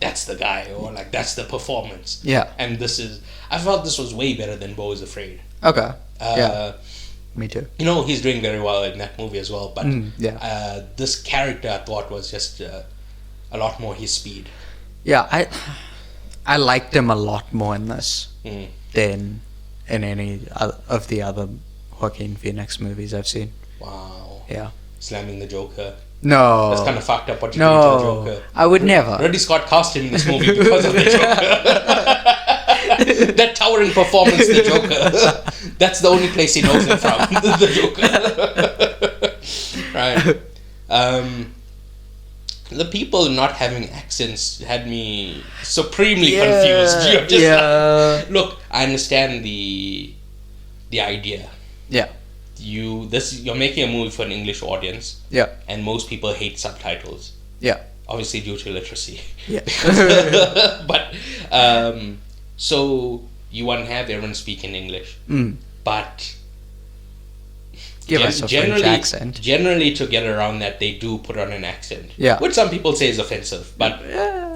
that's the guy, or like that's the performance. Yeah. And I felt this was way better than Beau is Afraid. Okay. Yeah. Me too. He's doing very well in that movie as well, but this character I thought was just a lot more his speed. Yeah, I liked him a lot more in this Mm. than in any of the other Joaquin Phoenix movies I've seen. Wow. Yeah. Slamming the Joker. No. That's kind of fucked up what you do to the No, Joker. I would never. Ridley Scott cast him in this movie because of the Joker. That towering performance, the Joker. That's the only place he knows it from. The Joker. Right. The people not having accents had me supremely confused. You're just like, look, I understand the idea. Yeah. You're making a movie for an English audience. Yeah. And most people hate subtitles. Yeah. Obviously due to literacy. Yeah. But so you want to have everyone speak in English, but give us a French accent. Generally, to get around that, they do put on an accent. Yeah. Which some people say is offensive, but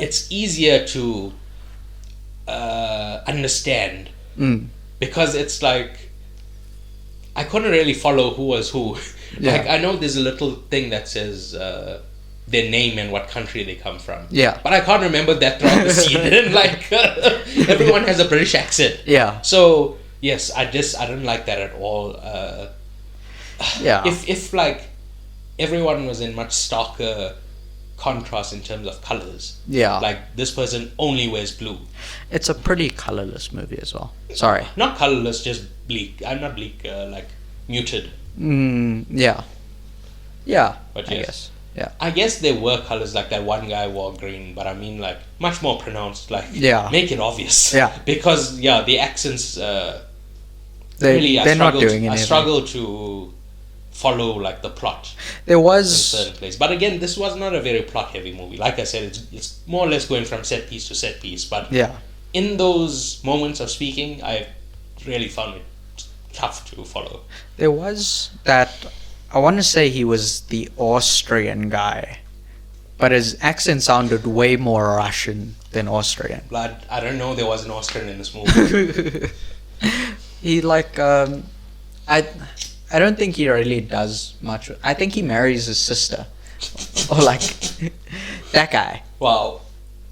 it's easier to understand because it's like I couldn't really follow who was who. Yeah. Like I know there's a little thing that says their name and what country they come from. Yeah. But I can't remember that throughout the scene. And like everyone has a British accent. Yeah. So yes, I don't like that at all. Yeah. If like everyone was in much starker contrast in terms of colors. Yeah. Like this person only wears blue. It's a pretty colorless movie as well. Sorry. Not colorless, just bleak. I'm not bleak. Like muted. Yeah. Yeah. But I yes. guess. Yeah. I guess there were colors, like that one guy wore green, but I mean like much more pronounced. Like make it obvious. Yeah. Because the accents. They're I not doing anything. I struggle to follow like the plot. There In was certain place, but again, this was not a very plot-heavy movie. Like I said, it's more or less going from set piece to set piece. But in those moments of speaking, I really found it tough to follow. There was that. I want to say he was the Austrian guy, but his accent sounded way more Russian than Austrian. But I don't know. There was an Austrian in this movie. He like I don't think he really does much. I think he marries his sister, or like that guy. Wow.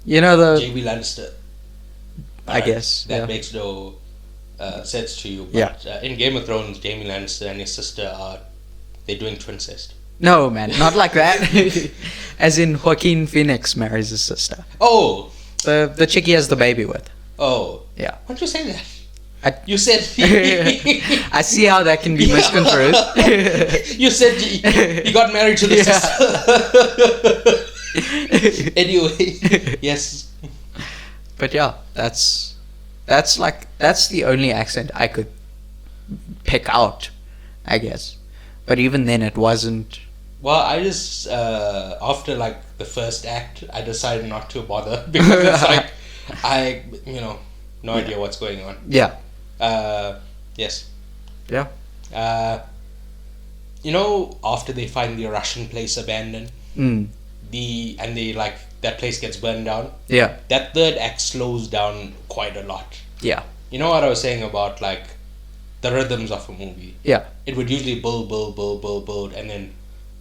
You know the. Jamie Lannister. I guess that makes no sense to you. But in Game of Thrones, Jamie Lannister and his sister they're doing twincest. No, man, not like that. As in Joaquin Phoenix marries his sister. Oh. The chick he has the baby with. Oh. Yeah. Why'd you say that? You said I see how that can be misconstrued. You said you got married to the sister. Anyway, yes. But yeah, that's the only accent I could pick out, I guess. But even then, it wasn't. Well, I just after like the first act, I decided not to bother because it's like no idea what's going on. Yeah. Yes. Yeah. After they find the Russian place abandoned, that place gets burned down. Yeah. That third act slows down quite a lot. Yeah. You know what I was saying about like the rhythms of a movie? Yeah. It would usually build, and then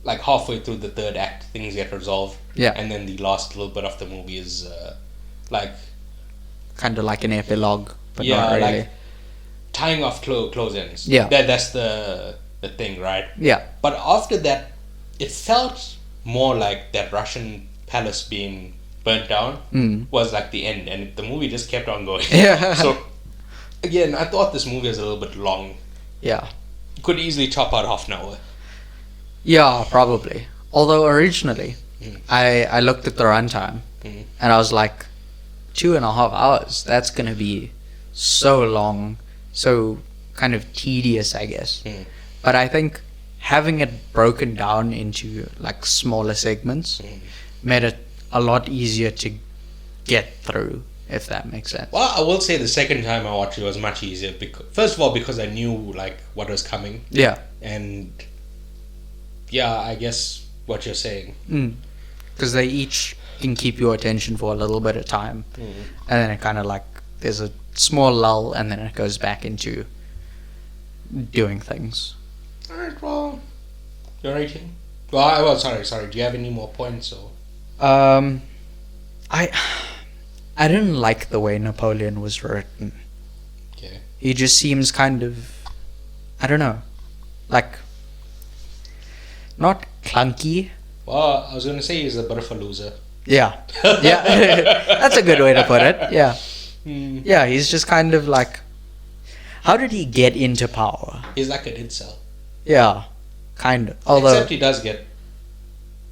like halfway through the third act, things get resolved. Yeah. And then the last little bit of the movie is like kind of like an epilogue, but not really. Like tying off close ends. Yeah. That's the thing, right? Yeah. But after that, it felt more like that Russian palace being burnt down Mm. was like the end, and the movie just kept on going. Yeah. So again, I thought this movie was a little bit long. Yeah. Could easily chop out half an hour. Yeah, probably. Although originally, Mm. I looked at the runtime Mm. and I was like, 2.5 hours. That's gonna be so long, so kind of tedious, I guess. Mm. But I think having it broken down into like smaller segments made it a lot easier to get through, if that makes sense. Well, I will say the second time I watched it was much easier. Because, first of all, because I knew like what was coming, Yeah. and yeah, I guess what you're saying. Because they each can keep your attention for a little bit of time, and then it kind of like there's a small lull, and then it goes back into doing things. All right, well, your rating. Well, sorry. Do you have any more points or? I didn't like the way Napoleon was written. Okay. He just seems kind of, I don't know, like not clunky. Well, I was gonna say he's a bit of a loser. Yeah, yeah, that's a good way to put it. Yeah, Mm. yeah, he's just kind of like, how did he get into power? He's like an incel. Yeah, kind of. Although, Except he does get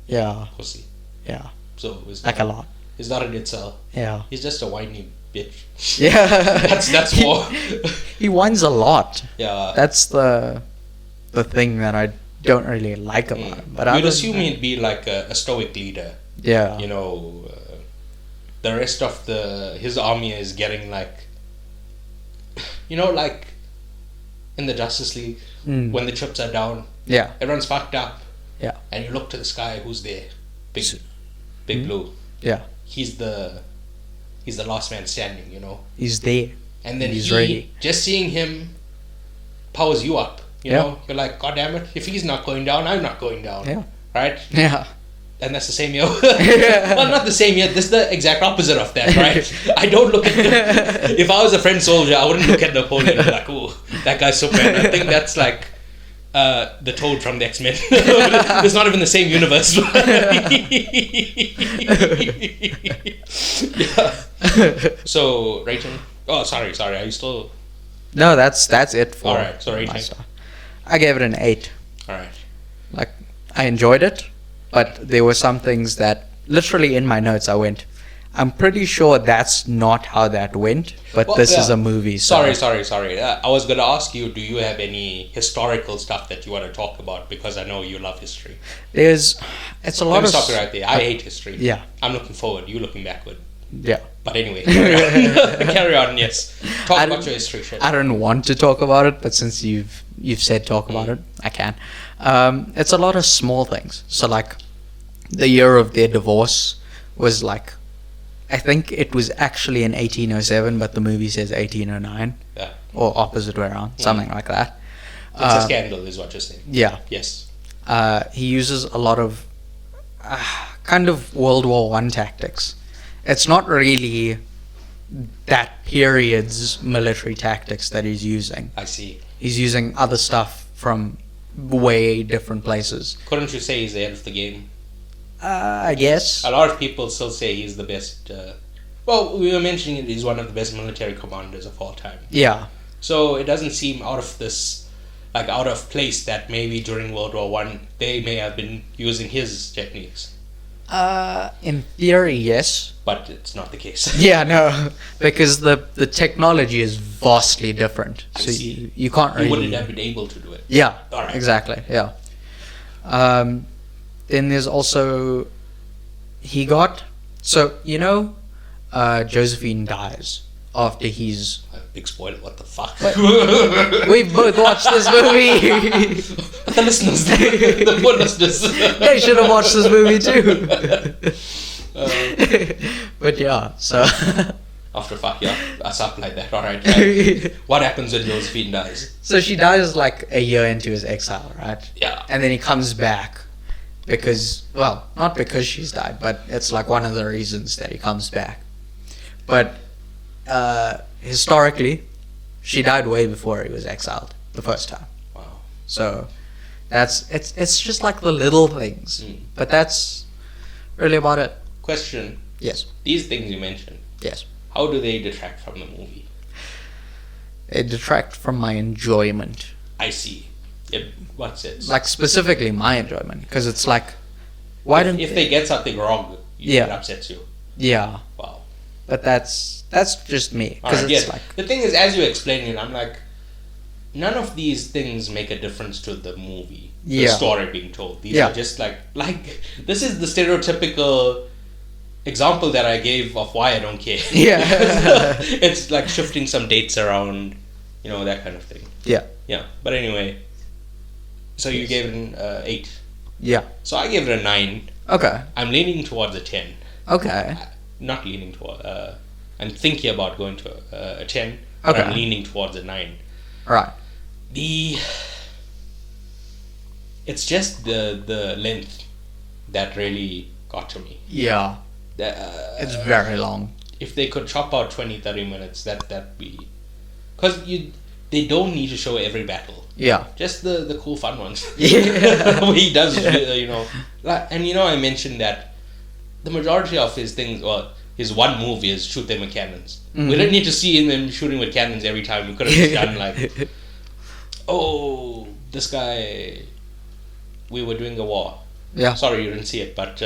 yeah, pussy. yeah, So he's like not, a lot. he's not an incel. Yeah, He's just a whiny bitch. yeah. That's more. He whines a lot. Yeah. That's the thing that I don't really like about him. But You'd other assume than- he'd be like a stoic leader. yeah, You know, the rest of his army is getting like, you know, like in the Justice League when the chips are down, yeah, everyone's fucked up, yeah, and you look to the sky, who's there? Big Blue. yeah. He's the last man standing, you know. He's there. And then He's ready. just seeing him powers you up. You Yeah. know, you're like, God damn it! If he's not going down, I'm not going down. Yeah. Right? Yeah. And that's the same year. Well, not the same year. This is the exact opposite of that, right? I don't look at if I was a French soldier, I wouldn't look at Napoleon and be like, oh, that guy's Superman. I think that's like the Toad from the X-Men. It's not even the same universe. Yeah. So rating. Oh, sorry. Are you still? No, that's it for. Alright, so rating. my stuff. I gave it an 8. All right. Like, I enjoyed it, but there were some things that literally in my notes I went, I'm pretty sure that's not how that went, but Well, this yeah. is a movie. So. Sorry. I was gonna ask you, do you have any historical stuff that you want to talk about? Because I know you love history. It's a lot Let me of. stop you right there. I hate history. Yeah. I'm looking forward. You looking backward. Yeah. But anyway, carry on. Yes. Talk I about don't- your history shit. I don't want to talk about it, but since you've said talk about it, I can. It's a lot of small things. So like, the year of their divorce was like, I think it was actually in 1807, but the movie says 1809, Yeah. or opposite way around, something like that. It's a scandal, is what you're saying. Yeah. Yes. He uses a lot of kind of World War One tactics. It's not really that period's military tactics that he's using. I see. He's using other stuff from way different places. Couldn't you say he's the head of the game? I guess. A lot of people still say he's the best. Well, we were mentioning it. He's one of the best military commanders of all time. Yeah. So it doesn't seem out of place that maybe during World War One they may have been using his techniques, In theory, yes. but it's not the case. Yeah, no, because the technology is vastly different. I So see. you can't He really. wouldn't have been able to do it. Yeah, All right. exactly. Yeah. Then there's also he got Josephine dies after he's. Big spoiler. What the fuck? We've both watched this movie. The listeners, the poor listeners. They should have watched this movie too. But yeah, so After fuck, yeah, something like that. All right. Right. What happens when Josephine dies? so she dies like a year into his exile, right? Yeah. And then he comes back because, well, not because she's died, but it's like one of the reasons that he comes back. But historically, she died way before he was exiled the first time. Wow. So it's just like the little things, but that's really about it. Question: Yes. These things you mentioned, Yes. how do they detract from the movie? They detract from my enjoyment. I see. In what sense? Like, specifically my enjoyment. Because it's like, why don't if they get something wrong, it upsets you. Yeah. Wow. But that's just me. Because Alright, it's yes. like... The thing is, as you explain it, I'm like, none of these things make a difference to the movie. The story being told. These are just like, this is the stereotypical example that I gave of why I don't care. Yeah. It's like shifting some dates around, that kind of thing. Yeah. Yeah. But anyway, so you gave it an 8. Yeah. So I gave it a 9. Okay. I'm leaning towards a 10. Okay. Not leaning toward. I'm thinking about going to a 10. Okay. But I'm leaning towards a 9. Right. It's just the length that really got to me. Yeah. It's very long. If they could chop out 20-30 minutes, that'd be... Because they don't need to show every battle. Yeah. Just the cool fun ones. Yeah. Where he does, And I mentioned that the majority of his things, his one move is shoot them with cannons. Mm-hmm. We didn't need to see him shooting with cannons every time. We could have just done like, this guy, we were doing a war. Yeah. Sorry you didn't see it, but...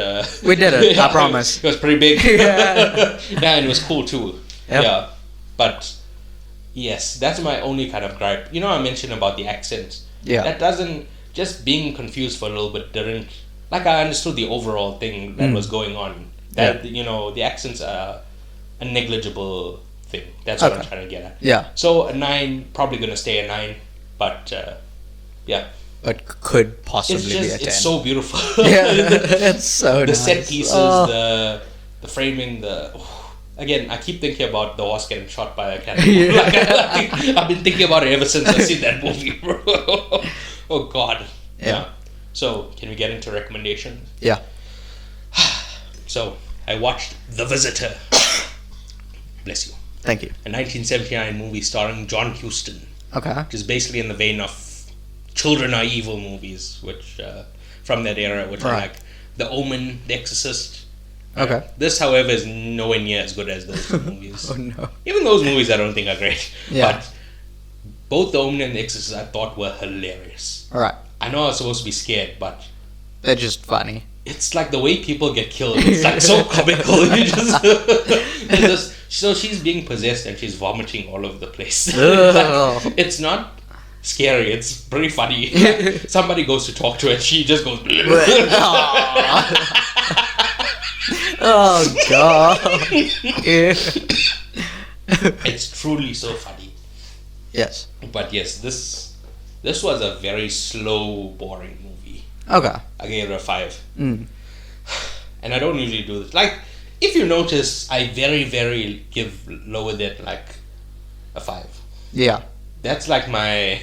we did it, I promise. It was pretty big. Yeah. And it was cool too. Yep. Yeah. But, yes, that's my only kind of gripe. I mentioned about the accents. Yeah. That doesn't... Just being confused for a little bit didn't... Like, I understood the overall thing that was going on. That, the accents are a negligible thing. That's what I'm trying to get at. Yeah. So, a 9, probably going to stay a 9. But, yeah. But could possibly be a 10. It's so beautiful. Yeah, it's so the nice. set pieces, the framing, again, I keep thinking about the horse getting shot by a cannon. Yeah. I've been thinking about it ever since I've seen that movie, bro. Oh God. Yeah. So, can we get into recommendations? Yeah. So, I watched The Visitor. Bless you. Thank you. A 1979 movie starring John Huston. Okay. Which is basically in the vein of Children Are Evil movies, which from that era, which are like The Omen, The Exorcist. Okay. This, however, is nowhere near as good as those movies. Oh no. Even those movies I don't think are great. Yeah. But both The Omen and The Exorcist I thought were hilarious. Alright. I know I was supposed to be scared, but They're just funny. it's like the way people get killed. It's like so comical. So she's being possessed and she's vomiting all over the place. Like, it's not scary, it's pretty funny. Like, somebody goes to talk to her and she just goes Oh God. It's truly so funny. Yes. But yes, this was a very slow, boring movie. Okay. I gave it a 5. Mm. And I don't usually do this. Like, if you notice, I very, very give lower than like a 5. Yeah. That's like my...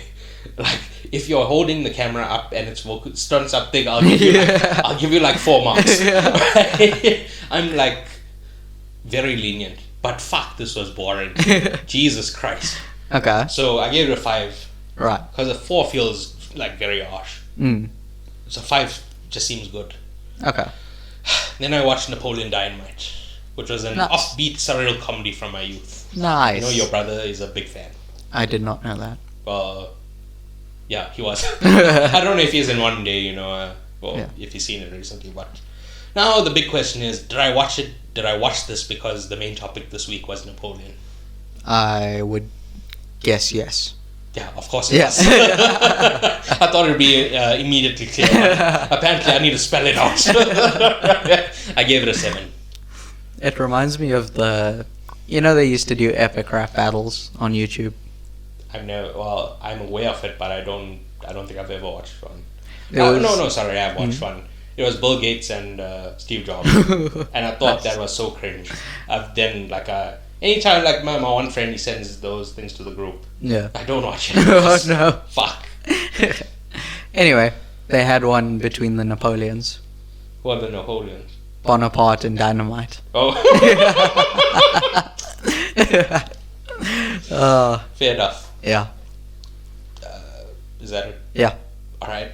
Like, if you're holding the camera up and it's stunts up thing, I'll give you like 4 marks. Right? I'm like very lenient. But fuck, this was boring. Jesus Christ. Okay. So I gave it a 5. Right. Because a 4 feels like very harsh. Mm. So 5 just seems good. Okay. Then I watched Napoleon Dynamite, which was an offbeat surreal comedy from my youth. Nice. Your brother is a big fan. I did not know that. Yeah, he was. I don't know if he's in one day, if he's seen it recently. But now the big question is, did I watch it? Did I watch this because the main topic this week was Napoleon? I would guess yes. Yeah, of course it was. I thought it would be immediately clear. Apparently I need to spell it out. I gave it a 7. It reminds me of they used to do epic rap battles on YouTube. I'm aware of it, but I don't think I've ever watched one. Sorry, I have watched one. It was Bill Gates and Steve Jobs, and I thought that was so cringe. Anytime like my one friend, he sends those things to the group. Yeah. I don't watch it. Oh no. Fuck. Anyway, they had one between the Napoleons. Who are the Napoleons? Bonaparte and Dynamite. Oh. Fair enough. Yeah. Is that it? Yeah. Alright.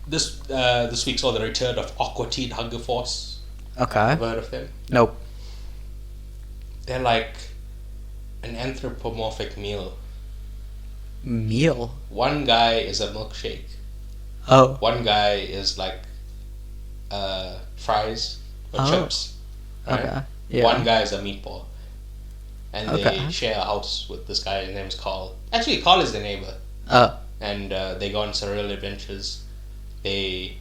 This week saw the return of Aqua Teen Hunger Force. Okay. Have you heard of them? Nope. They're like an anthropomorphic meal. Meal. One guy is a milkshake. Oh. One guy is like fries or Oh. chips. Right? Okay. Yeah. One guy is a meatball. And Okay. they share a house with this guy. His name's Carl. Actually, Carl is the neighbor. Oh. And they go on surreal adventures. They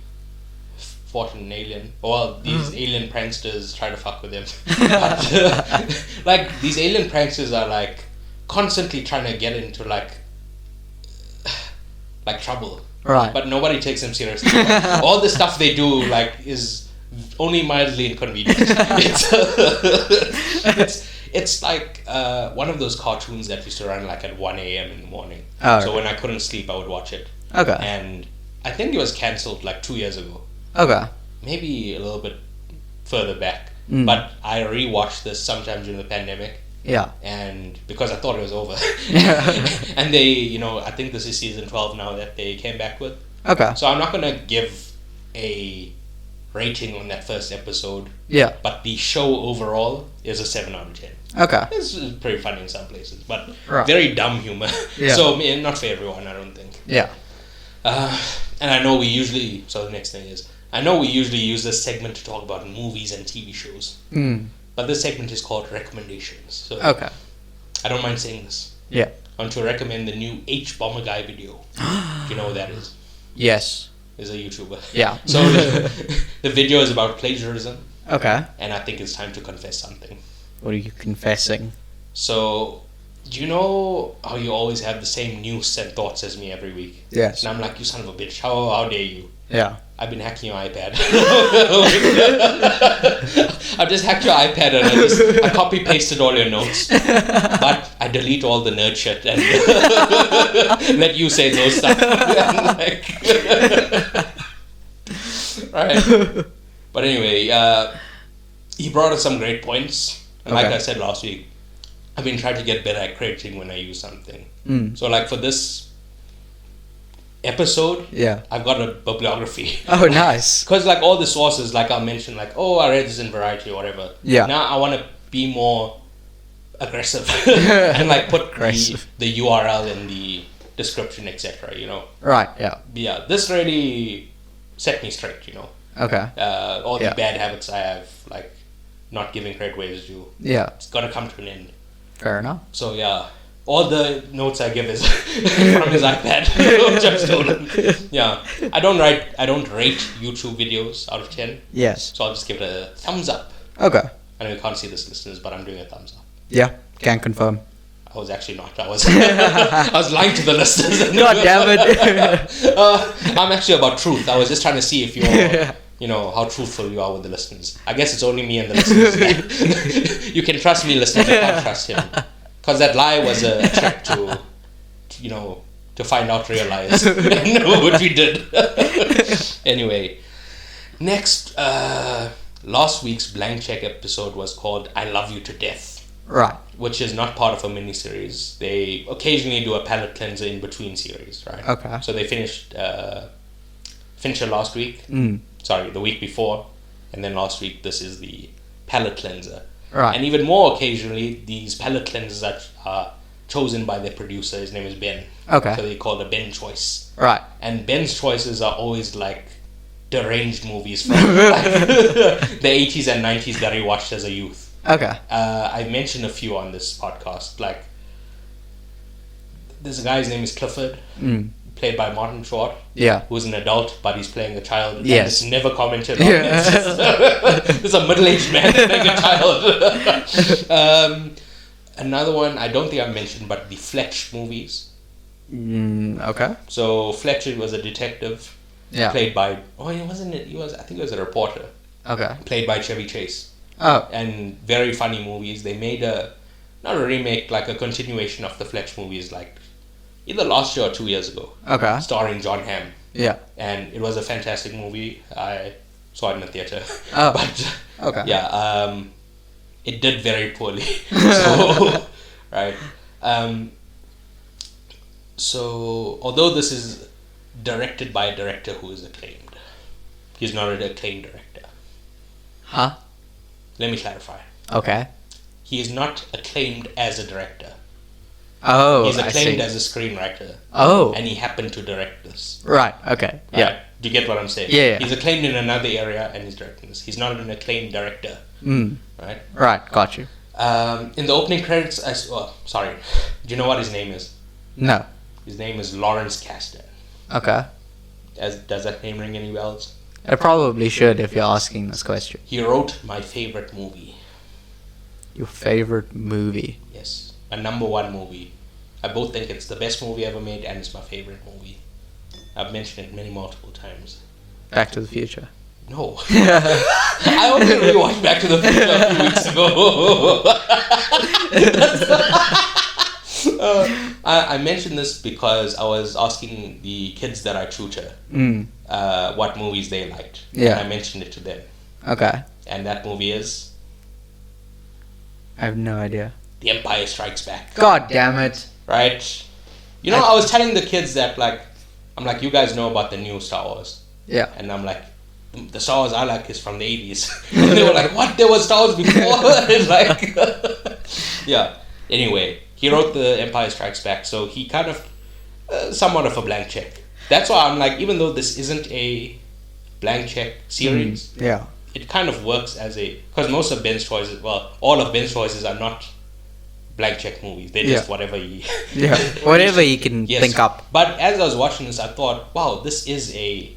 fought an alien. Well, these alien pranksters try to fuck with him. But, like, these alien pranksters are like constantly trying to get into like trouble. Right. But nobody takes them seriously. All the stuff they do like is only mildly inconvenient. It's like one of those cartoons that used to run like at 1 a.m. in the morning. Oh, So right. when I couldn't sleep, I would watch it. Okay. And I think it was cancelled like 2 years ago. Okay. Maybe a little bit further back. Mm. But I rewatched this sometime during the pandemic. Yeah. And because I thought it was over. Yeah. And they, I think this is season 12 now that they came back with. Okay. So I'm not going to give a rating on that first episode. Yeah. But the show overall is a 7 out of 10. Okay. It's pretty funny in some places, but Right. very dumb humor. Yeah. So, not for everyone, I don't think. Yeah. And I know we usually, so the next thing is, I know we usually use this segment to talk about movies and TV shows. Mm. But this segment is called Recommendations. So Okay. I don't mind saying this. Yeah. I want to recommend the new H Bomber Guy video. Do you know what that is? Yes. He's a YouTuber. Yeah. So the video is about plagiarism, Okay. and I think it's time to confess something. What are you confessing? So, do you know how you always have the same news and thoughts as me every week? Yes. And I'm like, you son of a bitch, how dare you? Yeah. I've been hacking your iPad. I've just hacked your iPad and I copy pasted all your notes. But I delete all the nerd shit and let you say those stuff. Right. But anyway, he brought us some great points. And like Okay. I said last week, I've been trying to get better at creating when I use something. Mm. So like for this episode, Yeah. I've got a bibliography. Oh, nice. Because like all the sources, like I'll mention, like, oh, I read this in Variety or whatever. Yeah. Now I want to be more aggressive and like put Aggressive. the URL in the description, etc. Right. Yeah. Yeah, this really set me straight. Okay. All Yeah. the bad habits I have, like not giving credit where it's due. Yeah. It's got to come to an end. Fair enough. So yeah, all the notes I give is from his iPad, which I've stolen. Yeah, I don't rate YouTube videos out of 10. Yes. So I'll just give it a thumbs up. Okay. I know you can't see this, listeners, but I'm doing a thumbs up. Yeah. Can confirm. I was actually not. I was I was lying to the listeners. God damn it. I'm actually about truth. I was just trying to see if you're, how truthful you are with the listeners. I guess it's only me and the listeners. You can trust me, listeners. You can't trust him. Because that lie was a trick to find out real lies. Which we did. Anyway, next, last week's Blank Check episode was called I Love You to Death. Right. Which is not part of a mini-series. They occasionally do a palate cleanser in between series, right? Okay. So they finished Fincher last week. Mm. Sorry, the week before. And then last week, this is the palate cleanser. Right. And even more occasionally, these palate cleansers are chosen by their producer. His name is Ben. Okay. So they call it a Ben choice. Right. And Ben's choices are always like deranged movies from like, the 80s and 90s that he watched as a youth. Okay. I mentioned a few on this podcast. Like, there's a guy, his name is Clifford, played by Martin Short, Yeah. who's an adult, but he's playing a child. And Yes. it's never commented on. Yeah. There's a middle-aged man playing a child. Another one, I don't think I mentioned, but the Fletch movies. Okay. So Fletcher was a detective, Yeah. played by, I think he was a reporter, Okay. played by Chevy Chase. Oh. And very funny movies. They made not a remake, like a continuation of the Fletch movies, like either last year or 2 years ago, Okay. starring John Hamm. Yeah. And it was a fantastic movie. I saw it in the theater. Oh. But Okay. yeah, it did very poorly. So, right. So, although this is directed by a director who is acclaimed, he's not an acclaimed director. Huh? Let me clarify. Okay. He is not acclaimed as a director. Oh, He's I acclaimed see. as a screenwriter. Oh. And he happened to direct this. Right. Okay. Right? Yeah. Do you get what I'm saying? Yeah. He's acclaimed in another area and he's directing this. He's not an acclaimed director. Right? Right. Got you. In the opening credits, sorry. Do you know what his name is? No. His name is Lawrence Kasdan. Okay. Does that name ring any bells? I probably should if you're asking this question. He wrote my favorite movie. Your favorite movie? Yes. My number one movie. I both think it's the best movie ever made and it's my favorite movie. I've mentioned it multiple times. Back to the Future. No. I only rewatched Back to the Future a few weeks ago. I mentioned this because I was asking the kids that I tutor what movies they liked. Yeah. And I mentioned it to them. Okay. And that movie is I have no idea. The Empire Strikes Back. God damn it. Right? You know, I was telling the kids that, I'm like, you guys know about the new Star Wars. Yeah. And I'm like, the Star Wars I like is from the 80s. And they were like, what? There was Star Wars before? It's like, yeah. Anyway, he wrote The Empire Strikes Back, so he kind of, somewhat of a blank check. That's why I'm like, even though this isn't a blank check series, Yeah. it kind of works as because most of Ben's choices, all of Ben's choices are not blank check movies. They're just whatever he... Yeah. Whatever you can think up. But as I was watching this, I thought, wow, this is a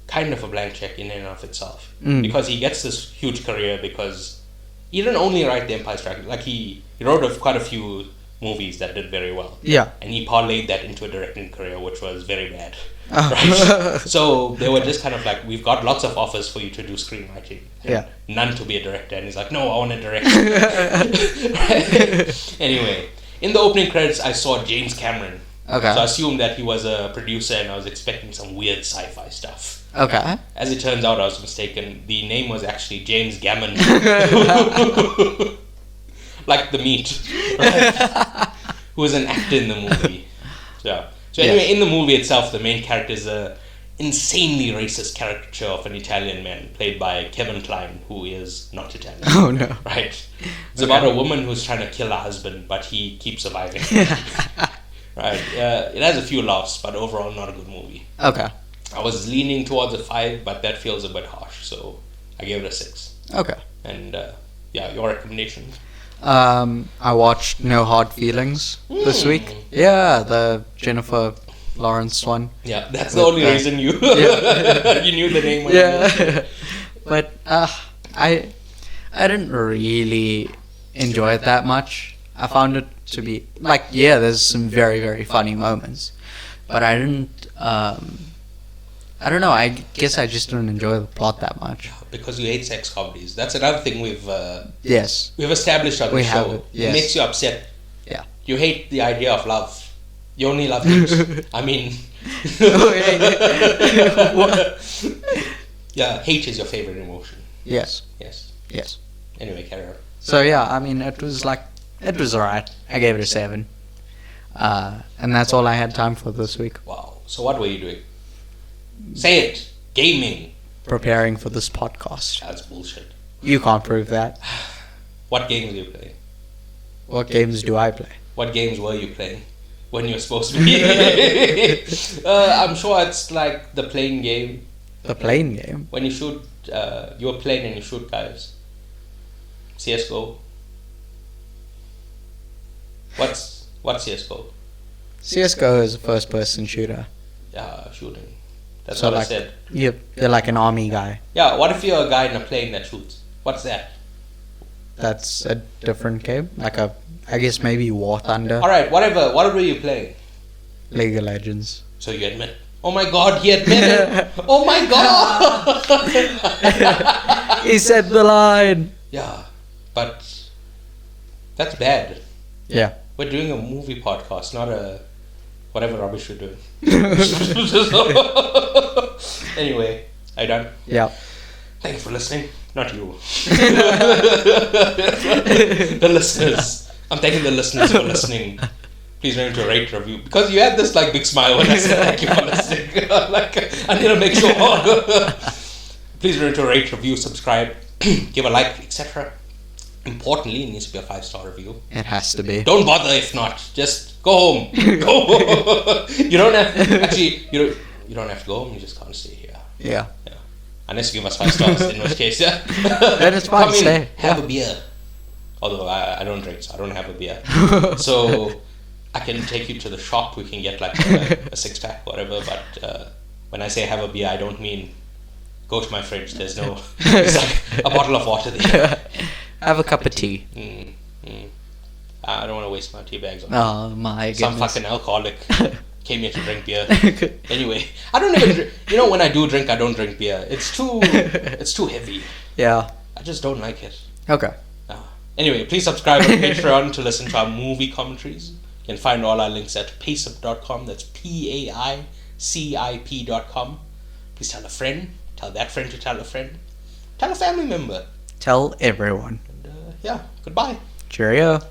kind of a blank check in and of itself. Because he gets this huge career because he didn't only write The Empire Strikes Back. Like, he wrote quite a few movies that did very well. Yeah. And he parlayed that into a directing career, which was very bad. Oh. Right? So they were just kind of like, we've got lots of offers for you to do screenwriting. Yeah. None to be a director. And he's like, no, I want to direct. Right? Anyway, in the opening credits, I saw James Cameron. Okay. So I assumed that he was a producer and I was expecting some weird sci-fi stuff. Okay. As it turns out, I was mistaken. The name was actually James Gammon. Like the meat. Right? Who was an actor in the movie. So anyway, in the movie itself, the main character is a insanely racist caricature of an Italian man played by Kevin Kline, who is not Italian. Oh no. Right. It's about a woman who's trying to kill her husband, but he keeps surviving. Right. It has a few laughs, but overall not a good movie. Okay. I was leaning towards a 5, but that feels a bit harsh, so I gave it a 6. Okay. And your recommendation? I watched No Hard Feelings this week. Yeah, the Jennifer Lawrence one. Yeah, that's the only reason you you knew the name. Yeah. But I didn't really enjoy it that much. I found it to be there's some very, very funny moments, but I didn't. I don't know. I guess I just didn't enjoy the plot that much. Because you hate sex comedies. That's another thing we've established on the show. Yes. It makes you upset. Yeah. You hate the idea of love. You only love things. I mean. Yeah, hate is your favorite emotion. Yes. Yes. Yes. Anyway, carry on. So yeah, I mean, it was alright. I gave it a 7. And that's all I had time for this week. Wow. So what were you doing? Say it. Gaming. Preparing for this podcast. That's bullshit. You can't prove that. What games are you playing? What games do I play? What games were you playing when you were supposed to be? I'm sure it's like the plane game. The plane game? When you shoot, you're playing and you shoot guys. CSGO. What's CSGO? CSGO is a first-person shooter. Yeah, shooting. That's So what I like, said. You're like an army guy. Yeah, what if you're a guy in a plane that shoots? What's that? That's a different game. I guess maybe War Thunder. Alright, whatever. What were you playing? League of Legends. So you admit. Oh my god, he admitted. Oh my god. He said the line. Yeah, but that's bad. Yeah. We're doing a movie podcast, not a whatever rubbish we're doing. Anyway, are you done? Yeah. Thanks for listening. Not you. The listeners. I'm thanking the listeners for listening. Please remember to rate, review. Because you had this big smile when I said thank you for listening. I need to make sure. Please remember to rate, review, subscribe. give a like, etc. Importantly, it needs to be a 5-star review. It has to be. Don't bother if not. Just go home. Go home. You don't have you don't have to go home. You just can't stay here. Yeah. Unless you give us 5 stars, in which case, yeah. Then it's fine. Come in, Stay. have a beer. Although I don't drink, so I don't have a beer. So I can take you to the shop. We can get like a 6-pack, whatever. But when I say have a beer, I don't mean go to my fridge. There's it's like a bottle of water there. Have a cup of tea. I don't want to waste my tea bags on Oh my some goodness. fucking alcoholic came here to drink beer. Anyway, I don't even drink. When I do drink, I don't drink beer. It's too heavy. Yeah. I just don't like it. Okay. Anyway, please subscribe on Patreon to listen to our movie commentaries. You can find all our links at PAICIP.com. That's PAICIP.com. Please tell a friend. Tell that friend to tell a friend. Tell a family member. Tell everyone. And goodbye. Cheerio.